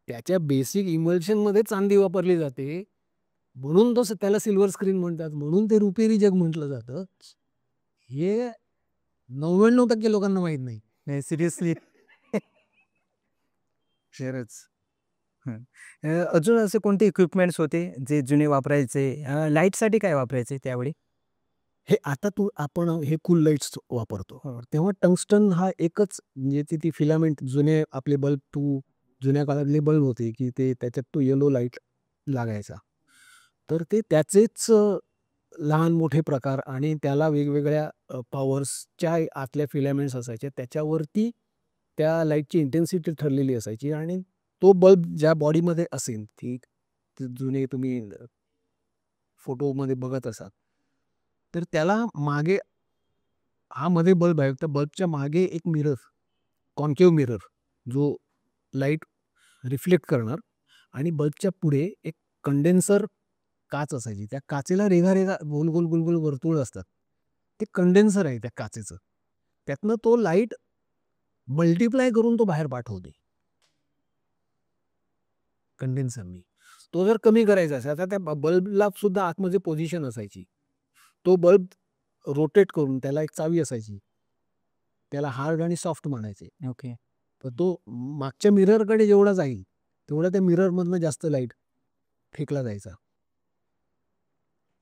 त्याच्या बेसिक इमल्शनमध्ये चांदी वापरली जाते. म्हणून त्याला सिल्वर स्क्रीन म्हणतात. म्हणून ते रुपेरी जग म्हटलं जातं. हे 99% लोकांना माहीत नाही. नाही सिरियसली. खरंच. हं. अजून असे कोणते इक्विपमेंट्स होते जे जुने वापरायचे? लाईटसाठी काय वापरायचे त्यावेळी? हे आता आपण हे कूल लाईट्स वापरतो. हो. तेव्हा टंगस्टन हा एकच म्हणजे ती फिलामेंट जुने आपले बल्ब जुन्या काळातले बल्ब होते, की ते त्याच्यात तो येलो लाईट लागायचा. तर ते त्याचेच लहान-मोठे प्रकार आणि त्याला वेगवेगळ्या पॉवर्सच्या आतल्या फिलामेंट्स असायच्या. त्याच्यावरती त्या लाईटची इंटेन्सिटी ठरलेली असायची आणि तो बल्ब ज्या बॉडीमध्ये असेल ती जुने तुम्ही फोटोमध्ये बघत असाल तर त्याला मागे हा मध्ये बल्ब आहे, त्या बल्बच्या मागे एक मिरर, कॉन्केव्ह मिरर, जो लाईट रिफ्लेक्ट करणार आणि बल्बच्या पुढे एक कंडेन्सर काच असायची. त्या काचेला रेघा रेघा गोल गोल गोल गोल वर्तुळ असतात. ते कंडेन्सर आहे त्या काचेचं. त्यातनं तो लाईट मल्टिप्लाय करून तो बाहेर पाठवते कंडेन्सरनी. तो जर कमी करायचा असेल तर त्या बल्बला सुद्धा आतमध्ये पोझिशन असायची. तो बल्ब रोटेट करून त्याला एक चावी असायची. त्याला हार्ड आणि सॉफ्ट म्हणायचे. ओके. तर तो मागच्या मिररकडे जेवढा जाईल तेवढा त्या मिररमधनं जास्त लाईट फेकला जायचा.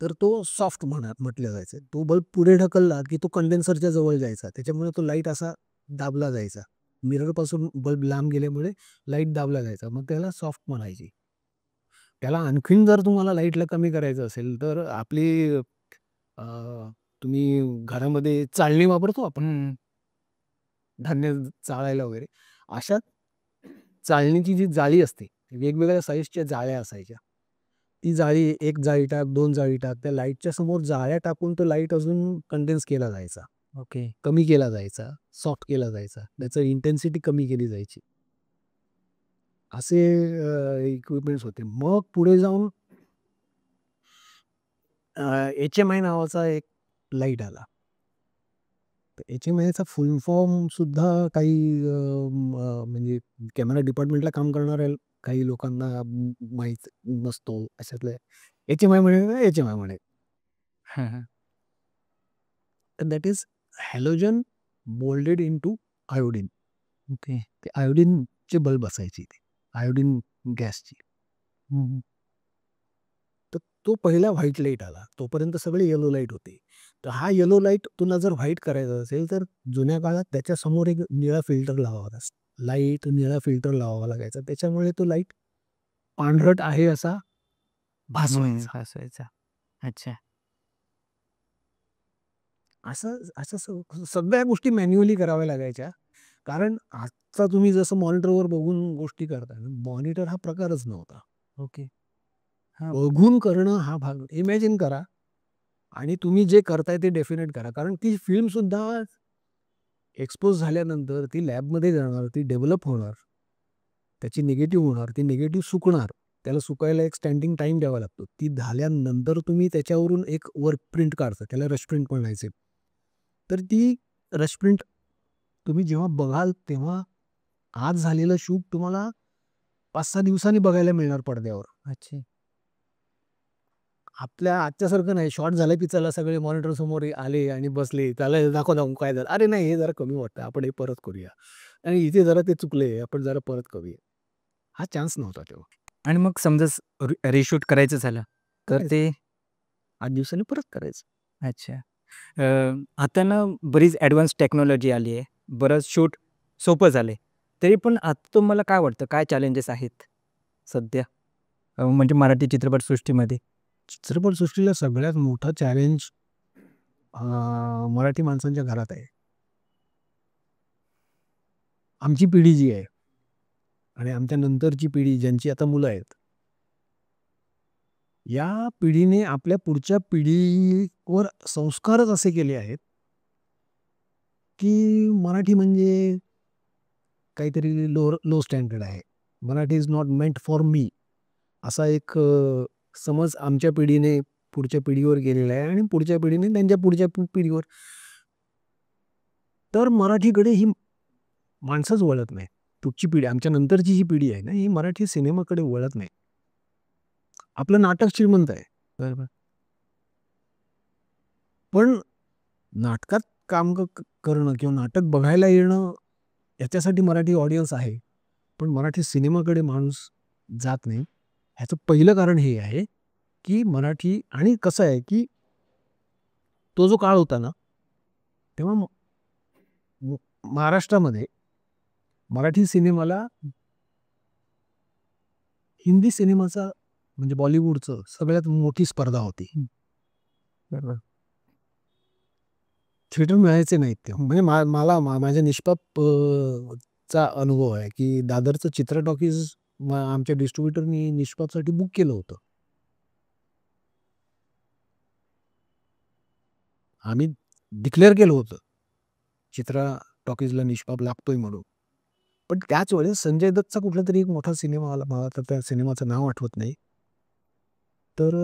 तर तो सॉफ्ट म्हटलं जायचं. तो बल्ब पुढे ढकलला की तो कंडेन्सरच्या जवळ जायचा. त्याच्यामुळे तो लाईट असा दाबला जायचा. मिररपासून बल्ब लांब गेल्यामुळे लाईट दाबला जायचा. मग त्याला सॉफ्ट म्हणायची. त्याला आणखीन जर तुम्हाला लाईटला कमी करायचं असेल तर आपली तुम्ही घरामध्ये चाळणी वापरतो आपण धान्य चाळायला वगैरे, अशा चाळणीची जी जाळी असते वेगवेगळ्या साईजच्या जाळ्या असायच्या. ती जाळी, एक जाळी टाक, 2 जाळी टाक, त्या लाईटच्या समोर जाळ्या टाकून तो लाईट अजून कंडेन्स केला जायचा. ओके. कमी केला जायचा, सॉफ्ट केला जायचा, त्याचं इंटेन्सिटी कमी केली जायची. असे इक्विपमेंट्स होते. मग पुढे जाऊन HMI नावाचा एक लाईट आला. तर HMIचा फुल फॉर्म सुद्धा काही म्हणजे कॅमेरा डिपार्टमेंटला काम करणाऱ्या काही लोकांना माहीत नसतो. अशातलं HMI म्हणे HMI म्हणे. That is halogen moulded into iodine. Okay. ते आयोडीनचे बल्ब असायचे ते, आयोडीन गॅसची. तर तो पहिला व्हाईट लाईट आला. तोपर्यंत सगळे येलो लाईट होते. तर हा येलो लाईट तुला जर व्हाईट करायचा असेल तर जुन्या काळात त्याच्यासमोर एक निळा फिल्टर लावावा लागायचा. लाईट निळा फिल्टर लावावा लागायचा. त्याच्यामुळे तो लाईट पांढरट आहे असा भास व्हायचा. अच्छा. असं असं सगळ्या गोष्टी मॅन्युअली कराव्या लागायच्या. कारण आजचा तुम्ही जसं मॉनिटरवर बघून गोष्टी करता, मॉनिटर हा प्रकारच नव्हता. ओके. बघून करणं हा भाग. इमॅजिन करा आणि तुम्ही जे करताय ते डेफिनेट करा. कारण ती फिल्म सुद्धा एक्सपोज झाल्यानंतर ती लॅबमध्ये जाणार, ती डेव्हलप होणार, त्याची निगेटिव्ह होणार, ती निगेटिव्ह सुकणार, त्याला सुकायला एक स्टँडिंग टाइम द्यावा लागतो. ती झाल्यानंतर तुम्ही त्याच्यावरून एक वर्क प्रिंट काढता, त्याला रश प्रिंट म्हणायचे. तर ती रश प्रिंट तुम्ही जेव्हा बघाल तेव्हा आज झालेलं शूट तुम्हाला 5-6 दिवसांनी बघायला मिळणार पडद्यावर. अच्छा. आपल्या आजच्यासारखं नाही, शॉट झालं की चला सगळे मॉनिटर समोर आले आणि बसले, त्याला दाखव काय झालं, अरे नाही हे जरा कमी वाटतं, आपण हे परत करूया, आणि इथे जरा ते चुकले, आपण जरा परत करूया. हा चान्स नव्हता तेव्हा. आणि मग समजा रिशूट करायचं झालं तर ते 8 दिवसांनी परत करायचं. अच्छा. आता ना बरीच ॲडव्हान्स टेक्नॉलॉजी आली आहे, बरंच शूट सोपं झालं आहे. तरी पण आता तुम्हाला काय वाटतं, काय चॅलेंजेस आहेत सध्या म्हणजे मराठी चित्रपटसृष्टीमध्ये? चित्रपटसृष्टीला सगळ्यात मोठा चॅलेंज मराठी माणसांच्या घरात आहे. आमची पिढी जी आहे आणि आमच्या नंतरची पिढी ज्यांची आता मुलं आहेत, या पिढीने आपल्या पुढच्या पिढीवर संस्कारच असे केले आहेत की मराठी म्हणजे काहीतरी लो स्टँडर्ड आहे. Marathi is not meant for me, असा एक समज आमच्या पिढीने पुढच्या पिढीवर गेलेला आहे आणि पुढच्या पिढीने त्यांच्या पुढच्या पिढीवर. तर मराठीकडे ही माणसंच वळत नाही. पुढची पिढी, आमच्या नंतरची जी पिढी आहे ना, ही मराठी सिनेमाकडे वळत नाही. आपलं नाटक श्रीमंत आहे, बरोबर, पण नाटकात काम करणं किंवा नाटक बघायला येणं याच्यासाठी मराठी ऑडियन्स आहे, पण मराठी सिनेमाकडे माणूस जात नाही. ह्याचं पहिलं कारण हे आहे की मराठी, आणि कसं आहे की तो जो काळ होता ना तेव्हा महाराष्ट्रामध्ये मराठी सिनेमाला हिंदी सिनेमाचा म्हणजे बॉलिवूडचं सगळ्यात मोठी स्पर्धा होती. बरोबर. थिएटर मिळायचे नाहीत ते. म्हणजे मला माझ्या निष्पाप चा अनुभव आहे, की दादरचं चित्रा टॉकीज आमच्या डिस्ट्रिब्युटरनी निष्पापसाठी बुक केलं होतं. आम्ही डिक्लेअर केलं होतं. चित्रा टॉकीजला निष्पाप लागतोय म्हणून. पण त्याच वेळेस संजय दत्तचा कुठलातरी एक मोठा सिनेमा आला. मला आता त्या सिनेमाचं नाव आठवत नाही. तर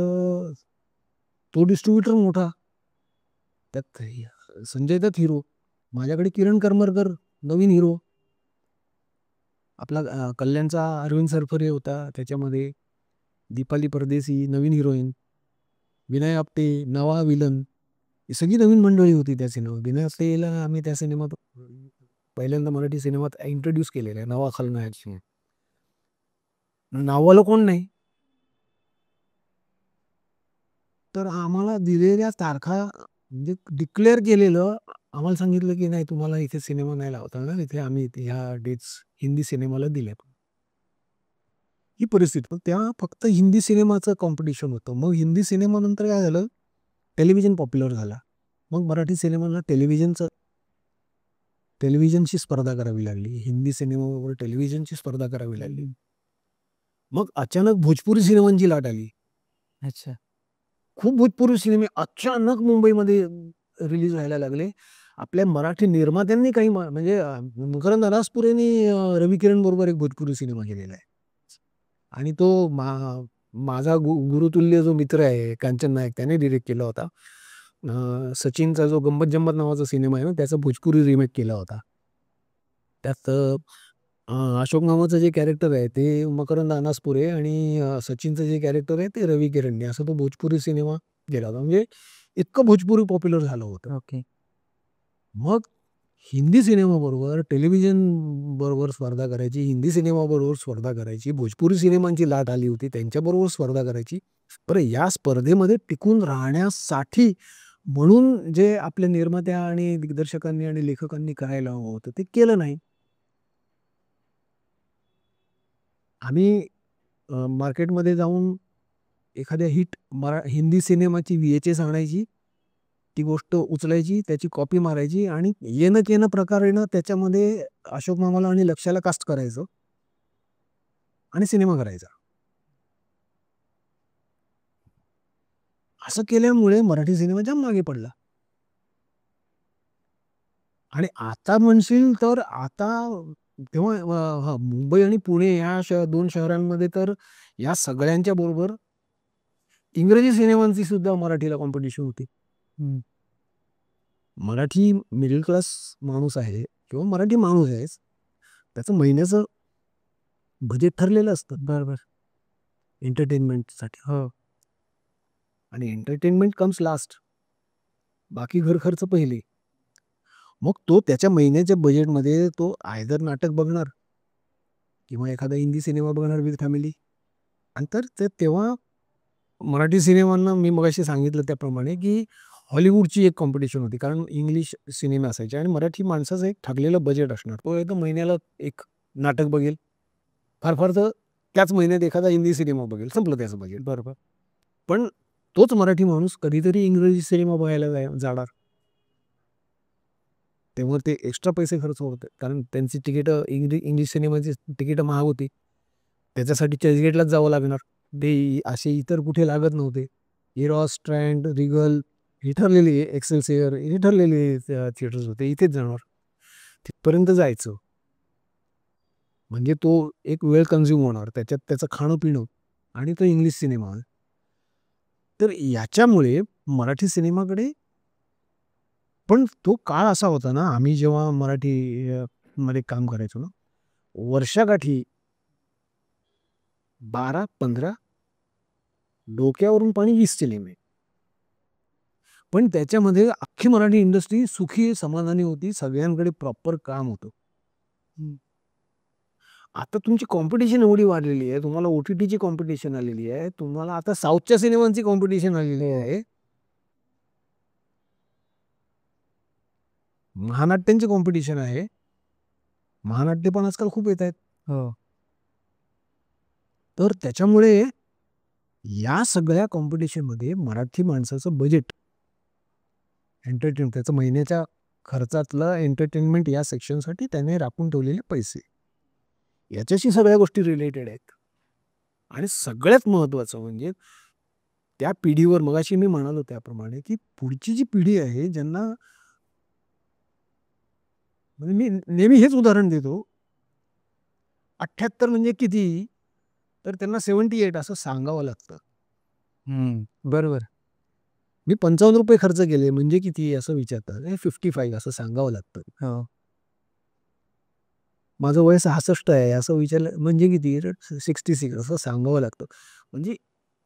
तो डिस्ट्रिब्युटर मोठा. त्यात संजय दत्त हिरो. माझ्याकडे किरण करमरकर नवीन हिरो. आपला कल्याणचा अरविंद सरफरे होता. त्याच्यामध्ये दीपाली परदेसी नवीन हिरोईन. विनय आपटे नवा विलन. ही सगळी नवीन मंडळी होती त्या सिनेमात. विनय आपटेला आम्ही त्या सिनेमात पहिल्यांदा मराठी सिनेमात इंट्रोड्यूस केलेलं आहे नवा खलनायक. नाववालं कोण नाही. तर आम्हाला दिलेल्या तारखा म्हणजे डिक्लेअर केलेलं, आम्हाला सांगितलं की नाही तुम्हाला इथे सिनेमा नाही लावता येणार, इथे आम्ही ह्या डेट्स हिंदी सिनेमाला दिल्या. ही परिस्थिती. पण तेव्हा फक्त हिंदी सिनेमाचं कॉम्पिटिशन होतं. मग हिंदी सिनेमानंतर काय झालं, टेलिव्हिजन पॉप्युलर झाला. मग मराठी सिनेमाला टेलिव्हिजनची स्पर्धा करावी लागली. हिंदी सिनेमाबरोबर टेलिव्हिजनची स्पर्धा करावी लागली. मग अचानक भोजपुरी सिनेमांची लाट आली. अच्छा. खूप भोजपुरी सिनेमे अचानक मुंबईमध्ये रिलीज व्हायला लागले. आपल्या मराठी निर्मात्यांनी काही म्हणजे मकरंद अनासपुरे यांनी रवी किरण बरोबर एक भोजपुरी सिनेमा केलेला आहे. आणि तो माझा गुरुतुल्य जो मित्र आहे कांचन नायक त्याने डिरेक्ट केला होता. सचिनचा जो गंमत जम्मत नावाचा सिनेमा आहे ना त्याचा भोजपुरी रिमेक केला होता. त्यात अशोक नावाचं जे कॅरेक्टर आहे ते मकरंद अनासपुरे आणि सचिनचं जे कॅरेक्टर आहे ते रवी किरणने असा तो भोजपुरी सिनेमा केला होता. म्हणजे इतकं भोजपुरी पॉप्युलर झालं होतं. ओके. मग हिंदी सिनेमाबरोबर टेलिव्हिजन बरोबर स्पर्धा करायची, हिंदी सिनेमाबरोबर स्पर्धा करायची, भोजपुरी सिनेमांची लाट आली होती त्यांच्याबरोबर स्पर्धा करायची. बरं या स्पर्धेमध्ये टिकून राहण्यासाठी म्हणून जे आपल्या निर्मात्या आणि दिग्दर्शकांनी आणि लेखकांनी करायला हवं होतं ते केलं नाही. आम्ही मार्केटमध्ये जाऊन एखाद्या हिट हिंदी सिनेमाची VHS आणायची, ती गोष्ट उचलायची, त्याची कॉपी मारायची आणि येणं केनं प्रकारेनं त्याच्यामध्ये अशोक मामाला आणि लक्ष्याला कास्ट करायचं आणि सिनेमा करायचा. असं केल्यामुळे मराठी सिनेमा जाम मागे पडला. आणि आता म्हणशील तर आता तेव्हा मुंबई आणि पुणे ह्या 2 शहरांमध्ये तर या सगळ्यांच्या बरोबर इंग्रजी सिनेमांची सुद्धा मराठीला कॉम्पिटिशन होती. मराठी मिडल क्लास माणूस आहे किंवा मराठी माणूस आहे, त्याचं महिन्याचं बजेट ठरलेलं असतं. बरोबर. एंटरटेनमेंटसाठी. हो. आणि एंटरटेनमेंट कम्स लास्ट. बाकी घर खर्च पहिले. मग तो त्याच्या महिन्याच्या बजेटमध्ये तो आयदर नाटक बघणार किंवा एखादा हिंदी सिनेमा बघणार विथ फॅमिली. आणि तर ते तेव्हा मराठी सिनेमांना मी मगाशी सांगितलं त्याप्रमाणे की हॉलिवूडची एक कॉम्पिटिशन होती. कारण इंग्लिश सिनेमे असायचे आणि मराठी माणसाचं एक ठरलेलं बजेट असणार. तो एकदम महिन्याला एक नाटक बघेल. फार फार तर त्याच महिन्यात एखादा हिंदी सिनेमा बघेल. संपलं त्याचं बजेट. बरोबर. पण तोच मराठी माणूस कधीतरी इंग्रजी सिनेमा बघायला जाणार. तेव्हा ते एक्स्ट्रा पैसे खर्च होते. कारण त्यांची तिकीटं इंग्लिश सिनेमाची तिकीटं महाग होती. त्याच्यासाठी चर्चगेटलाच जावं लागणार. ते असे इतर कुठे लागत नव्हते. इरॉस, स्ट्रँड, रिगल हे ठरलेले एक्सेलसियर हे ठरलेले थिएटर्स होते. इथेच जाणार. तिथपर्यंत जायचं. म्हणजे तो एक वेळ कन्झ्युम होणार. त्याच्यात त्याचं खाणं-पिणं आणि तो इंग्लिश सिनेमा. तर याच्यामुळे मराठी सिनेमाकडे पण तो काळ असा होता ना, आम्ही जेव्हा मराठी मध्ये काम करायचो ना, वर्षाकाठी 12-15 डोक्यावरून पाणी 20 सिनेमे. पण त्याच्यामध्ये अख्खी मराठी इंडस्ट्री सुखी समाधानी होती. सगळ्यांकडे प्रॉपर काम होतं. आता तुमची कॉम्पिटिशन एवढी वाढलेली आहे. तुम्हाला OTTची कॉम्पिटिशन आलेली आहे. तुम्हाला आता साऊथच्या सिनेमांची कॉम्पिटिशन आलेली आहे. महानाट्यांची कॉम्पिटिशन आहे. महानाट्य पण आजकाल खूप येत आहेत. हो. तर त्याच्यामुळे या सगळ्या कॉम्पिटिशनमध्ये मराठी माणसाचं बजेट एंटरटेन त्याचं महिन्याच्या खर्चातलं एंटरटेनमेंट या सेक्शनसाठी त्याने राखून ठेवलेले पैसे, याच्याशी सगळ्या गोष्टी रिलेटेड आहेत. आणि सगळ्यात महत्त्वाचं म्हणजे त्या पिढीवर मगाशी मी म्हणालो त्याप्रमाणे की पुढची जी पिढी आहे ज्यांना, म्हणजे मी नेहमी हेच उदाहरण देतो, 78 म्हणजे किती, तर त्यांना 78 असं सांगावं लागतं. बरोबर. मी ₹55 खर्च केले म्हणजे किती असं विचारतात, 55 असं सांगावं लागतं. हो. माझं वय 66 आहे असं विचारलं म्हणजे किती, 66 असं सांगावं लागतं. म्हणजे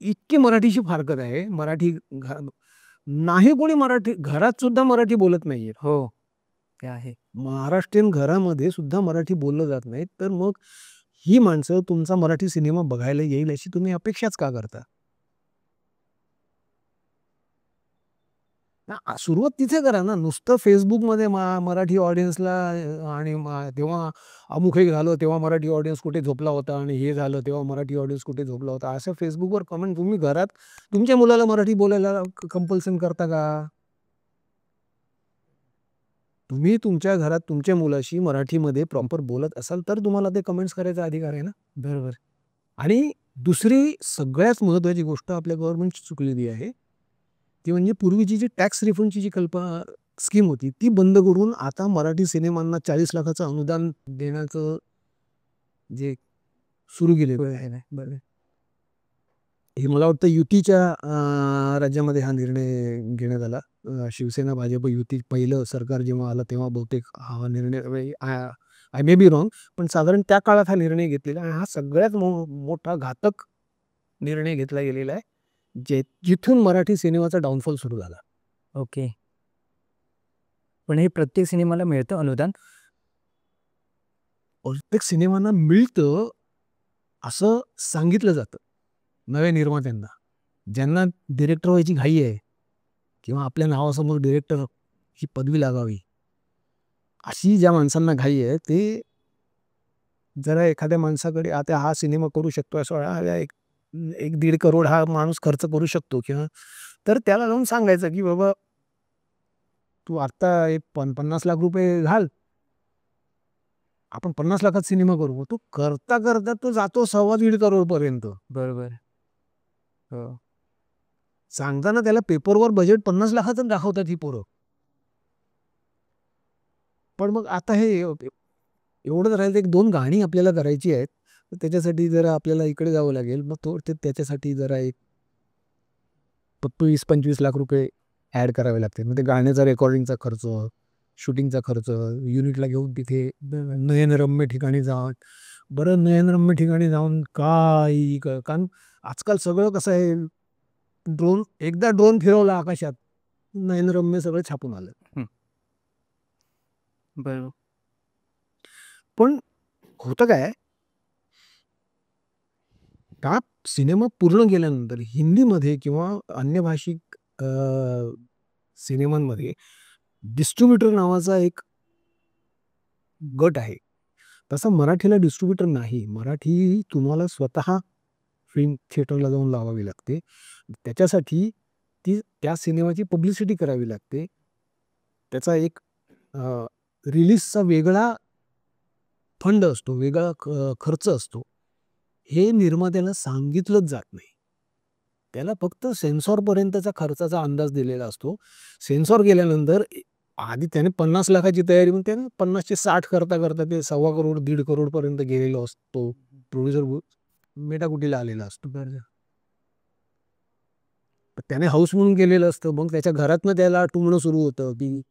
इतकी मराठीची फारकत आहे. मराठी नाही कोणी मराठी घरात सुद्धा मराठी बोलत नाहीये. हो, ते आहे. महाराष्ट्रीयन घरामध्ये सुद्धा मराठी बोललं जात नाही. तर मग ही माणसं तुमचा मराठी सिनेमा बघायला येईल अशी तुम्ही अपेक्षाच का करता? सुरुवात तिथे करा ना. नुसतं Facebookमध्ये मराठी ऑडियन्सला आणि तेव्हा अमुक हे झालं, तेव्हा मराठी ऑडियन्स कुठे झोपला होता आणि हे झालं, तेव्हा मराठी ऑडियन्स कुठे झोपला होता. असं Facebookवर कमेंट तुम्ही घरात तुमच्या मुलाला मराठी बोलायला कंपल्सन करता का? तुम्ही तुमच्या घरात तुमच्या मुलाशी मराठीमध्ये प्रॉपर बोलत असाल तर तुम्हाला ते कमेंट्स करायचा अधिकार आहे ना. बरोबर. आणि दुसरी सगळ्यात महत्त्वाची गोष्ट आपल्या गव्हर्नमेंटची चुकलेली आहे, ती म्हणजे पूर्वीची जी टॅक्स रिफंडची जी स्कीम होती ती बंद करून आता मराठी सिनेमांना 40 लाखाचं अनुदान देण्याचं जे सुरू केलेलं आहे. बरोबर. हे मला वाटतं युतीच्या राज्यामध्ये हा निर्णय घेण्यात आला. शिवसेना भाजप युती पहिलं सरकार जेव्हा आलं तेव्हा बहुतेक हा निर्णय, आय मे बी रॉंग, पण साधारण त्या काळात हा निर्णय घेतलेला आणि हा सगळ्यात मोठा घातक निर्णय घेतला गेलेला आहे, जिथून मराठी सिनेमाचा डाऊनफॉल सुरू झाला. ओके. पण हे प्रत्येक सिनेमाला मिळतं अनुदान? प्रत्येक सिनेमांना मिळतं असं सांगितलं जातं नव्या निर्मात्यांना. ज्यांना डिरेक्टर व्हायची घाई आहे किंवा आपल्या नावासमोर डिरेक्टर ही पदवी लागावी, अशी ज्या माणसांना घाई आहे ते जरा एखाद्या माणसाकडे आता हा सिनेमा करू शकतो असं 1-1.5 करोड हा माणूस खर्च करू शकतो किंवा, तर त्याला जाऊन सांगायचं की बाबा तू आत्ता एक 50 लाख रुपये घाल, आपण 50 लाखात सिनेमा करू. तो करता करता तो जातो 1.25 करोड पर्यंत. बरोबर. हो. सांगताना त्याला पेपरवर बजेट 50 लाखाचं दाखवतात ही पोरं. पण मग आता हे एवढंच राहिलं, 1-2 गाणी आपल्याला करायची आहेत. तर त्याच्यासाठी जरा आपल्याला इकडे जावं लागेल. मग त्याच्यासाठी जरा एक 20-25 लाख रुपये ॲड करावे लागतील. मग ते गाण्याचा रेकॉर्डिंगचा खर्च, शूटिंगचा खर्च, युनिटला घेऊन तिथे नयनरम्य ठिकाणी जाऊन, बरं नयनरम्य ठिकाणी जाऊन काही कारण आजकाल सगळं कसं आहे, एकदा ड्रोन फिरवला आकाशात, नयनरम्य सगळं छापून आलं. बरोबर. पण होतं काय, का सिनेमा पूर्ण केल्यानंतर हिंदीमध्ये किंवा अन्य भाषिक सिनेमांमध्ये डिस्ट्रीब्युटर नावाचा एक गट आहे. तसा मराठीला डिस्ट्रीब्युटर नाही. मराठी तुम्हाला स्वतः फिल्म थिएटरला जाऊन लावावी लागते. त्याच्यासाठी त्या सिनेमाची पब्लिसिटी करावी लागते. त्याचा एक रिलीजचा वेगळा फंड असतो, वेगळा खर्च असतो. हे निर्मात्याला सांगितलंच जात नाही. त्याला फक्त सेन्सॉरपर्यंतचा खर्चाचा अंदाज दिलेला असतो. सेन्सॉर गेल्यानंतर आधी त्याने 50 लाखाची तयारी म्हणून त्याने 50 चे 60 करता करता ते 1.25 करोड 1.5 करोड पर्यंत गेलेलो असतो. प्रोड्युसर मेटाकुटीला आलेला असतो. त्याने हाऊस म्हणून केलेलं असतं. मग त्याच्या घरातनं त्याला टुमणं सुरू होतं की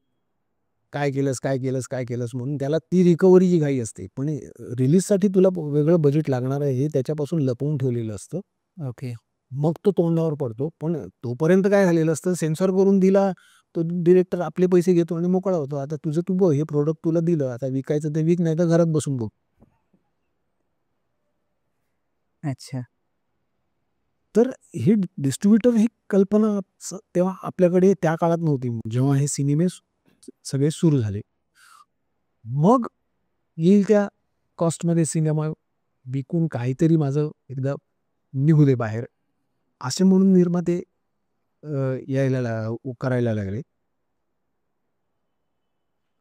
काय केलंस, काय केलंस, काय केलंस म्हणून त्याला ती रिकव्हरीची घाई असते. पण रिलीजसाठी तुला वेगळं बजेट लागणार आहे हे त्याच्यापासून लपवून ठेवलेलं असतं. ओके. मग तो तोंडावर पडतो. पण तोपर्यंत काय झालेलं असतं, सेन्सॉर करून दिला, तो डिरेक्टर आपले पैसे घेतो आणि मोकळा होतो. आता तुझं तू बघ, हे प्रॉडक्ट तुला दिलं, आता विकायचं ते विक, नाही तर घरात बसून बघ. अच्छा. तर ही डिस्ट्रीब्युटर ही कल्पना तेव्हा आपल्याकडे त्या काळात नव्हती, जेव्हा हे सिनेमे सगळे सुरू झाले. मग येईल त्या कॉस्टमध्ये सिनेमा विकून काहीतरी माझं एकदा निघू दे बाहेर, असे म्हणून निर्माते करायला लागले.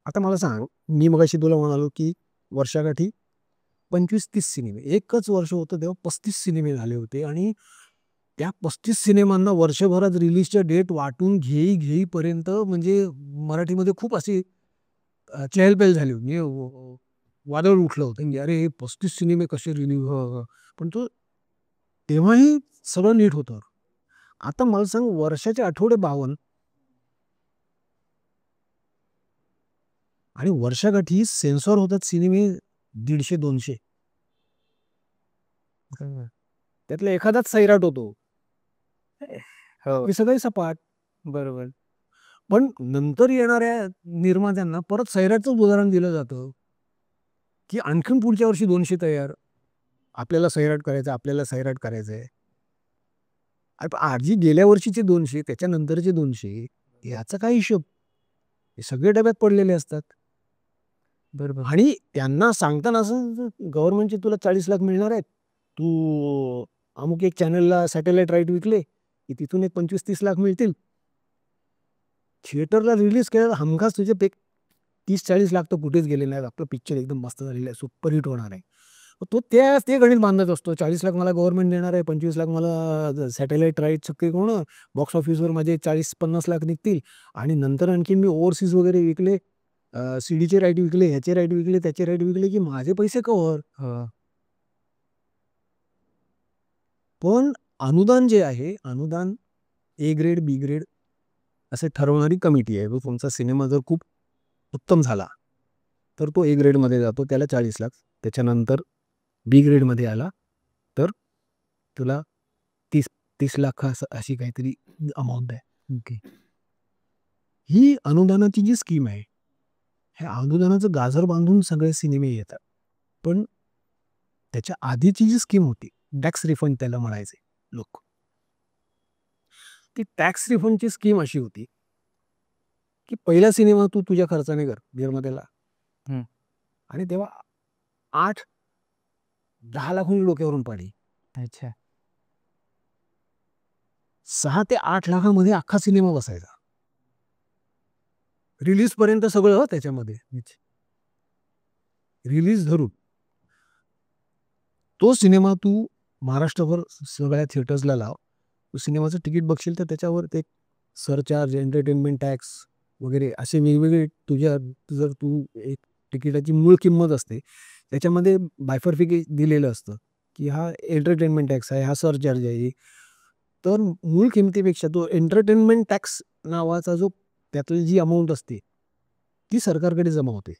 आता मला सांग, मी मगाशी तुला म्हणालो की वर्षाकाठी 25-30 सिनेमे, एकच वर्ष होतं तेव्हा 35 सिनेमे झाले होते आणि त्या 35 सिनेमांना वर्षभरात रिलीजच्या डेट वाटून घेईपर्यंत म्हणजे मराठीमध्ये खूप अशी चहलपहल झाली होती. म्हणजे वादळ उठलं होतं की अरे 35 सिनेमे कसे रिलीज, पण तो तेव्हाही सगळं नीट होतं. आता मला सांग, वर्षाचे आठवडे 52 आणि वर्षाकाठी सेन्सॉर होतात सिनेमे 150-200, त्यातला एखादाच सैराट होतो, हो, हे सगळे सपाट. बरोबर. पण नंतर येणाऱ्या निर्मात्यांना परत सैराटचं उदाहरण दिलं जातं की आणखीन पुढच्या वर्षी 200 तयार, आपल्याला सैराट करायचं, आपल्याला सैराट करायचंय. आधी गेल्या वर्षीचे 200, त्याच्यानंतरचे 200, याचा काय हिशोब? हे सगळे डब्यात पडलेले असतात. बरोबर. आणि त्यांना सांगताना असं गव्हर्नमेंटचे तुला 40 लाख मिळणार आहेत, तू अमुक एक चॅनलला सॅटेलाइट राईट विकले की तिथून एक 25-30 लाख मिळतील. थिएटरला रिलीज केलं तर हमखास तुझे 30-40 लाख तर कुठेच गेले नाहीत. आपलं पिक्चर एकदम मस्त झालेलं आहे, सुपरहिट होणार आहे. तो ते गणित बांधत असतो. 40 लाख मला गव्हर्नमेंट देणार आहे, 25 लाख मला सॅटेलाइट राईट सगळे कोण, बॉक्स ऑफिसवर माझे 40-50 लाख निघतील आणि नंतर आणखी मी ओव्हरसीज वगैरे विकले, सीडीचे राईट विकले, ह्याचे राईट विकले, त्याचे राईट विकले की माझे पैसे कव्हर. पण अनुदान जे आहे, अनुदान ए ग्रेड, बी ग्रेड असे ठरवणारी कमिटी आहे. तुमचा सिनेमा जर खूप उत्तम झाला तर तो ए ग्रेडमध्ये जातो, त्याला 40 लाख. त्याच्यानंतर बी ग्रेडमध्ये आला तर तुला 30 लाख अशी काहीतरी अमाऊंट आहे. ओके, ही अनुदानाची जी स्कीम आहे, ह्या अनुदानाचं गाजर बांधून सगळे सिनेमे येतात. पण त्याच्या आधीची जी स्कीम होती, टॅक्स रिफंड त्याला म्हणायचे लोक, ती टॅक्स रिफंडची स्कीम अशी होती की पहिला सिनेमा तू तुझ्या खर्चाने कर निर्मात्याला, आणि तेव्हा 8-10 लाख डोक्यावरून पाडी. अच्छा. 6 ते 8 लाखामध्ये अख्खा सिनेमा बसायचा, रिलीज पर्यंत सगळं त्याच्यामध्ये. रिलीज धरून तो सिनेमा तू महाराष्ट्रभर सगळ्या थिएटर्सला लाव, तू सिनेमाचं तिकीट बघशील तर त्याच्यावर ते सरचार्ज, एंटरटेनमेंट टॅक्स वगैरे असे वेगवेगळे तुझ्या, जर तू एक तिकिटाची मूळ किंमत असते त्याच्यामध्ये बायफर्फिकेट दिलेलं असतं की हा एंटरटेनमेंट टॅक्स आहे, हा सरचार्ज आहे. तर मूळ किमतीपेक्षा तो एंटरटेनमेंट टॅक्स नावाचा जो त्यातली जी अमाऊंट असते ती सरकारकडे जमा होते,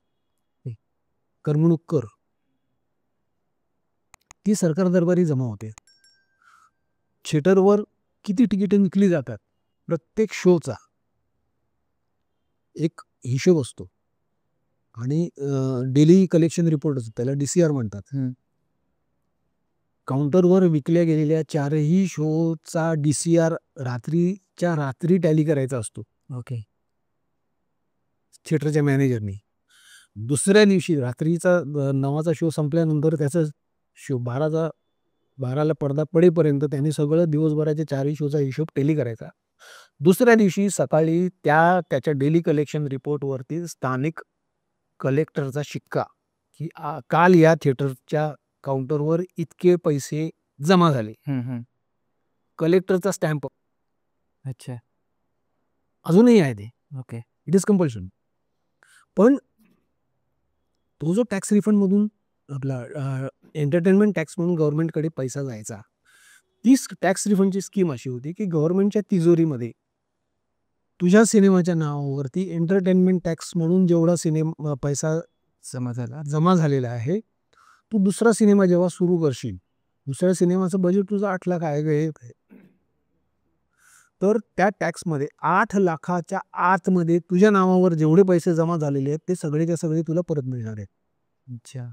करमणूक कर, ती सरकार दरबारी जमा होते. थिएटरवर किती तिकीटे विकली जातात, प्रत्येक शोचा एक हिशोब असतो आणि डेली कलेक्शन रिपोर्ट असतो, त्याला DCR म्हणतात. काउंटरवर विकल्या गेलेल्या 4ही शोचा DCR रात्रीच्या रात्री टॅली करायचा असतो. ओके, थिएटरच्या मॅनेजरनी दुसऱ्या दिवशी रात्रीचा 9चा शो संपल्यानंतर त्याचा शो 12ला पडदा पडेपर्यंत त्यांनी सगळं दिवसभराच्या 4ही शोचा हिशोब टेली करायचा. दुसऱ्या दिवशी सकाळी त्याच्या डेली कलेक्शन रिपोर्टवरती स्थानिक कलेक्टरचा शिक्का की काल या थिएटरच्या काउंटरवर इतके पैसे जमा झाले, कलेक्टरचा स्टॅम्प. अच्छा, अजूनही आहे ते. Okay, it is compulsion. पण तो जो टॅक्स रिफंड मधून आपला एंटरटेनमेंट टॅक्स म्हणून गव्हर्नमेंटकडे पैसा जायचा, ती टॅक्स रिफंडची स्कीम अशी होती की गव्हर्नमेंटच्या तिजोरीमध्ये तुझ्या सिनेमाच्या नावावरती एंटरटेनमेंट टॅक्स म्हणून जेवढा सिनेमा पैसा जमा झालेला आहे, तू दुसरा सिनेमा जेव्हा सुरू करशील, दुसऱ्या सिनेमाचं बजेट तुझं 8 लाख आहे, तर त्या टॅक्समध्ये 8 लाखाच्या आतमध्ये तुझ्या नावावर जेवढे पैसे जमा झालेले आहेत ते सगळेच्या सगळे तुला परत मिळणार आहेत. अच्छा,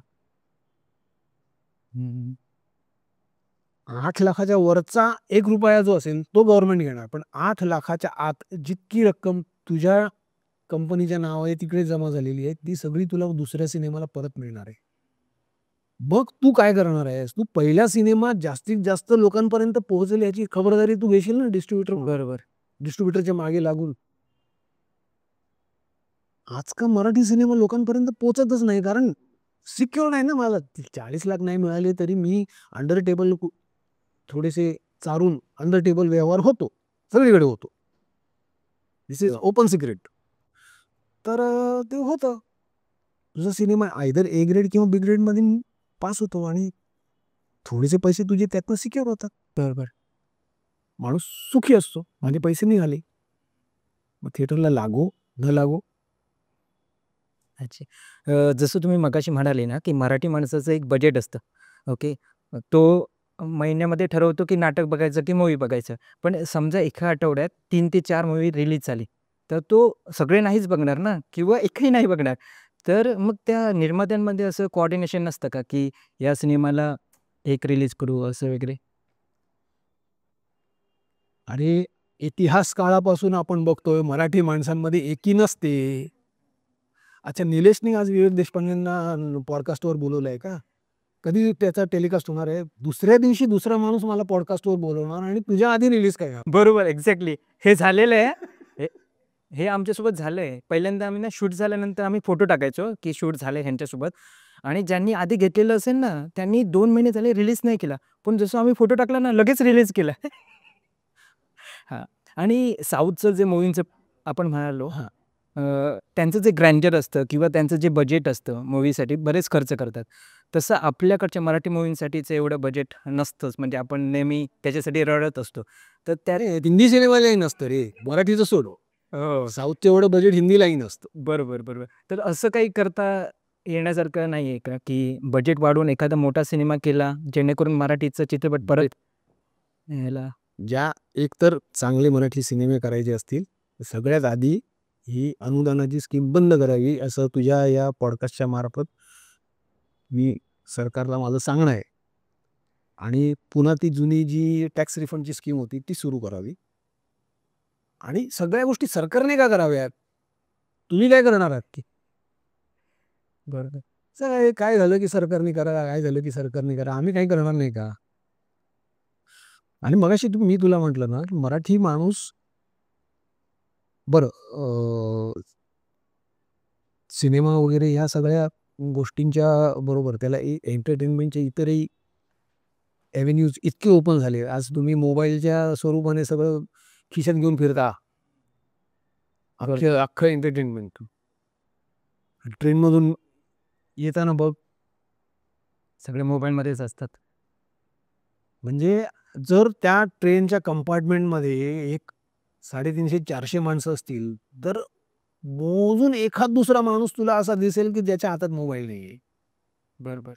8 लाखाच्या वरचा 1 रुपया जो असेल तो गव्हर्नमेंट घेणार, पण 8 लाखाच्या आत जितकी रक्कम तुझ्या कंपनीच्या नावाने तिकडे जमा झालेली आहे ती सगळी तुला दुसऱ्या सिनेमाला परत मिळणार आहे. बघ तू काय करणार आहेस, तू पहिला सिनेमा जास्तीत जास्त लोकांपर्यंत पोहोचेल याची खबरदारी तू घेशील ना, डिस्ट्रीब्युटर. बरोबर, डिस्ट्रीब्युटरच्या मागे लागून. आजकाल मराठी सिनेमा लोकांपर्यंत पोहोचतच नाही, कारण सिक्युअर नाही ना. मला 40 लाख नाही मिळाले तरी मी अंडर टेबल थोडेसे चारून अंडर टेबल व्यवहार होतो, सगळीकडे होतो. दिस इज ओपन सिक्रेट. तर ते होतं. तुझा सिनेमा आयदर ए ग्रेड किंवा बी ग्रेडमध्ये पास होतो आणि थोडेसे पैसे तुझे त्यातनं सिक्युअर होतात. बरोबर. माणूस सुखी असतो. माझे पैसे निघाले. मग थिएटरला लागो न लागो. अच्छा. जसं तुम्ही मगाशी म्हणाले ना, की मराठी माणसाचं एक बजेट असतं. ओके. तो महिन्यामध्ये ठरवतो, की नाटक बघायचं की मूव्ही बघायचं. पण समजा एका आठवड्यात 3 ते 4 मूव्ही रिलीज झाली, तर तो सगळे नाहीच बघणार ना किंवा एकही नाही बघणार. तर मग त्या निर्मात्यांमध्ये असं कोऑर्डिनेशन नसतं का, की या सिनेमाला एक रिलीज करू असं वगैरे? अरे, इतिहास काळापासून आपण बघतोय मराठी माणसांमध्ये एकी नसते. अच्छा, निलेशने आज विवेक देशपांडेंना पॉडकास्टवर बोलवलंय का? कधी त्याचा टेलिकास्ट होणार आहे? दुसऱ्या दिवशी दुसरा माणूस मला पॉडकास्टवर बोलवणार आणि तुझ्या आधी रिलीज काय? बरोबर, एक्झॅक्टली. हे झालेलं आहे. हे हे आमच्यासोबत झालंय. पहिल्यांदा आम्ही ना शूट झाल्यानंतर आम्ही फोटो टाकायचो, की शूट झालंय ह्यांच्यासोबत आणि ज्यांनी आधी घेतलेलं असेल ना, त्यांनी 2 महिने झाले रिलीज नाही केला. पण जसं आम्ही फोटो टाकला ना, लगेच रिलीज केला. हां. आणि साऊथचं जे मूव्हींचं आपण म्हणालो, हां. त्यांचं जे ग्रँडर असतं किंवा त्यांचं जे बजेट असतं मूव्हीसाठी बरेच खर्च करतात. तसं आपल्याकडच्या मराठी मूव्हींसाठीचं एवढं बजेट नसतंच. म्हणजे आपण नेहमी त्याच्यासाठी रडत असतो. तर त्यात अरे, हिंदी सिनेमालाही नसतं रे. मराठीचं सोड. हो. साऊथचं एवढं बजेट हिंदीलाही नसतं. बरोबर, बरोबर. तर असं काही करता येण्यासारखं नाहीये का, की बजेट वाढवून एखादा मोठा सिनेमा केला, जेणेकरून मराठीचा चित्रपट परत यायला ज्या एकतर चांगले मराठी सिनेमे करायचे असतील, तर सगळ्यात आधी ही अनुदानाची स्कीम बंद करावी, असं तुझ्या या पॉडकास्टच्या मार्फत मी सरकारला माझं सांगणं आहे. आणि पुन्हा ती जुनी जी टॅक्स रिफंडची स्कीम होती ती सुरू करावी. आणि सगळ्या गोष्टी सरकारने का कराव्यात? तुम्ही काय करणार आहात की? बरोबर. काय काय झालं की सरकारने करा, काय झालं की सरकारने करा. आम्ही काही करणार नाही का? आणि मगाशी मी तुला म्हटलं ना, की मराठी माणूस बरं, सिनेमा वगैरे ह्या सगळ्या गोष्टींच्या बरोबर त्याला एंटरटेनमेंटचे इतरही एव्हेन्यूज इतके ओपन झाले. आज तुम्ही मोबाईलच्या स्वरूपाने सगळं खिशात घेऊन फिरता. बरोबर. अख्खं एंटरटेनमेंट. ट्रेनमधून येताना बघ, सगळे मोबाईलमध्येच असतात. म्हणजे जर त्या ट्रेनच्या कंपार्टमेंटमध्ये एक 350-400 माणसं असतील, तर मोजून एखाद दुसरा माणूस तुला असा दिसेल की ज्याच्या हातात मोबाईल नाहीये. बरोबर.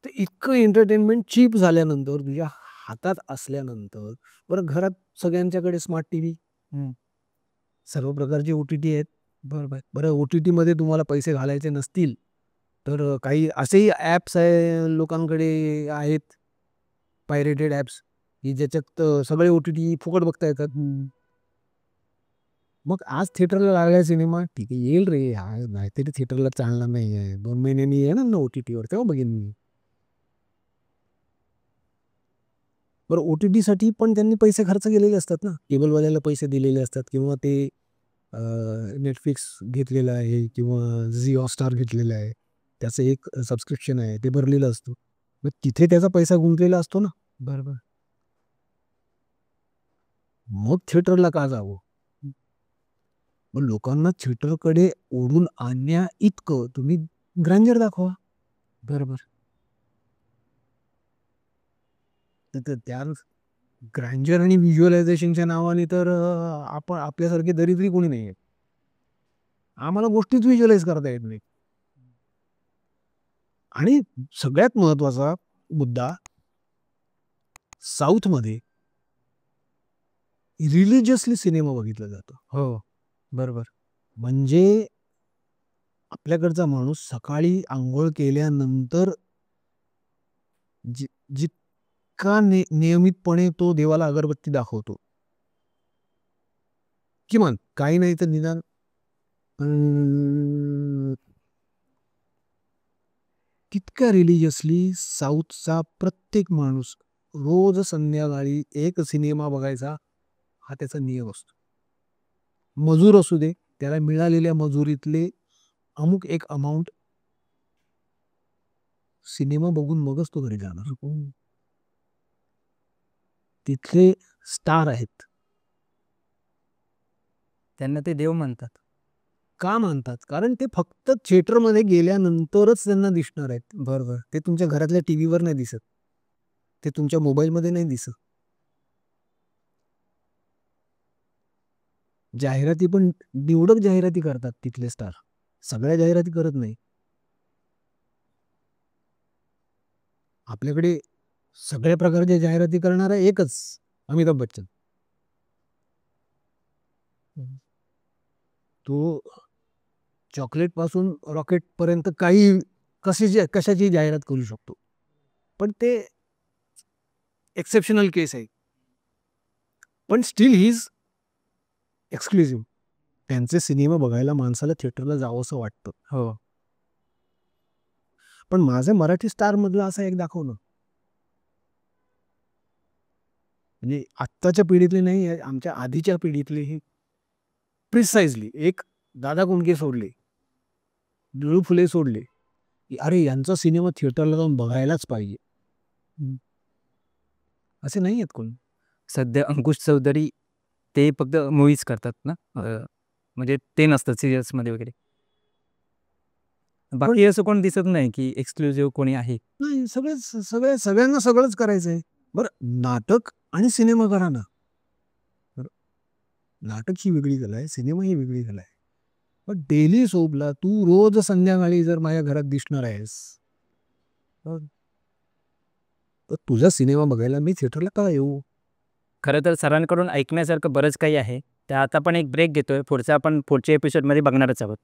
तर इतकं एंटरटेनमेंट चीप झाल्यानंतर, तुझ्या हातात असल्यानंतर, बरं घरात सगळ्यांच्याकडे स्मार्ट टीव्ही, हं. सर्व प्रकारचे ओ-टी-टी आहेत. बरोबर. बरं, ओ-टी-टीमध्ये तुम्हाला पैसे घालायचे नसतील, तर काही असेही ॲप्स आहे लोकांकडे आहेत, पायरेटेड ॲप्स, की ज्याच्यात सगळे ओ-टी-टी फुकट बघता येतात. मग आज थिएटरला लागलाय सिनेमा, ठीक आहे येईल रे, हा नाहीतरी थिएटरला चालणार नाही आहे. 2 महिन्यांनी येणार ना ओ-टी-टीवर, तेव्हा बघेन मी. बरं, ओ-टी-टीसाठी पण त्यांनी पैसे खर्च केलेले असतात ना. केबलवाल्याला पैसे दिलेले असतात किंवा ते Netflix घेतलेलं आहे किंवा झी हॉटस्टार घेतलेलं आहे. त्याचं एक सबस्क्रिप्शन आहे, ते भरलेलं असतं. मग तिथे त्याचा पैसा गुंतलेला असतो ना. बरोबर. मग थिएटरला का जावं? मग लोकांना थिएटरकडे ओढून आणण्या इतकं तुम्ही ग्रँजर दाखवा. बरोबर. तर त्या ग्रँजर आणि व्हिज्युअलायझेशनच्या नावाने तर आपण आपल्यासारखे दरिद्री कोणी नाही आहेत. आम्हाला गोष्टीच व्हिज्युअलाइज करता येत नाही. आणि सगळ्यात महत्त्वाचा मुद्दा, साऊथमध्ये रिलिजियसली सिनेमा बघितला जातो. हो. बरोबर. म्हणजे आपल्याकडचा माणूस सकाळी अंघोळ केल्यानंतर जितका नियमितपणे तो देवाला अगरबत्ती दाखवतो, किमान काही नाही तर निदान तितक्या रिलिजियसली साऊथचा प्रत्येक माणूस रोज संध्याकाळी एक सिनेमा बघायचा, हा त्याचा नियम असतो. मजूर असू दे, त्याला मिळालेल्या मजुरीतले अमुक एक अमाऊंट सिनेमा बघून मगच तो घरी जाणार. तिथले स्टार आहेत. त्यांना ते देव म्हणतात. का मानतात? कारण ते फक्त थिएटरमध्ये गेल्यानंतरच त्यांना दिसणार आहेत. बरोबर. ते तुमच्या घरातल्या टीव्हीवर नाही दिसत. ते तुमच्या मोबाईलमध्ये नाही दिसत. जाहिराती पण निवडक जाहिराती करतात तिथले स्टार. सगळ्या जाहिराती करत नाही. आपल्याकडे सगळ्या प्रकारच्या जाहिराती करणारा एकच अमिताभ बच्चन. तो चॉकलेट पासून रॉकेट पर्यंत काही कशाची जाहिरात करू शकतो. पण ते एक्सेप्शनल केस आहे. पण स्टील ही इज एक्सक्लुझिव्ह. त्यांचे सिनेमा बघायला माणसाला थिएटरला जावंसं वाटतं. हो. पण माझ्या मराठी स्टार मधला असा एक दाखव ना. म्हणजे आत्ताच्या पिढीतले नाही, आमच्या आधीच्या पिढीतले ही प्रिसाइजली एक दादा कोंडके सोडले, निळू फुले सोडले, की अरे यांचा सिनेमा थिएटरला जाऊन बघायलाच पाहिजे, असे नाही आहेत कोण. सध्या अंकुश चौधरी ते फक्त मूवीज करतात ना, म्हणजे ते नसतं सिरियल्समध्ये वगैरे. बाकी असं कोण दिसत नाही की एक्सक्लुझिव्ह कोणी आहे. नाही, सगळ्यांना सगळंच करायचंय. बरं, नाटक आणि सिनेमा करा ना. नाटक ही वेगळी कला आहे, सिनेमा ही वेगळी कला आहे. पण डेली सोपला तू रोज संध्याकाळी जर माझ्या घरात दिसणार आहेस, तर तुझा सिनेमा बघायला मी थिएटरला का येऊ? खरं तर सरांकडून ऐकण्यासारखं बरंच काही आहे. तर आता आपण एक ब्रेक घेतोय. पुढच्या एपिसोडमध्ये बघणारच आहोत.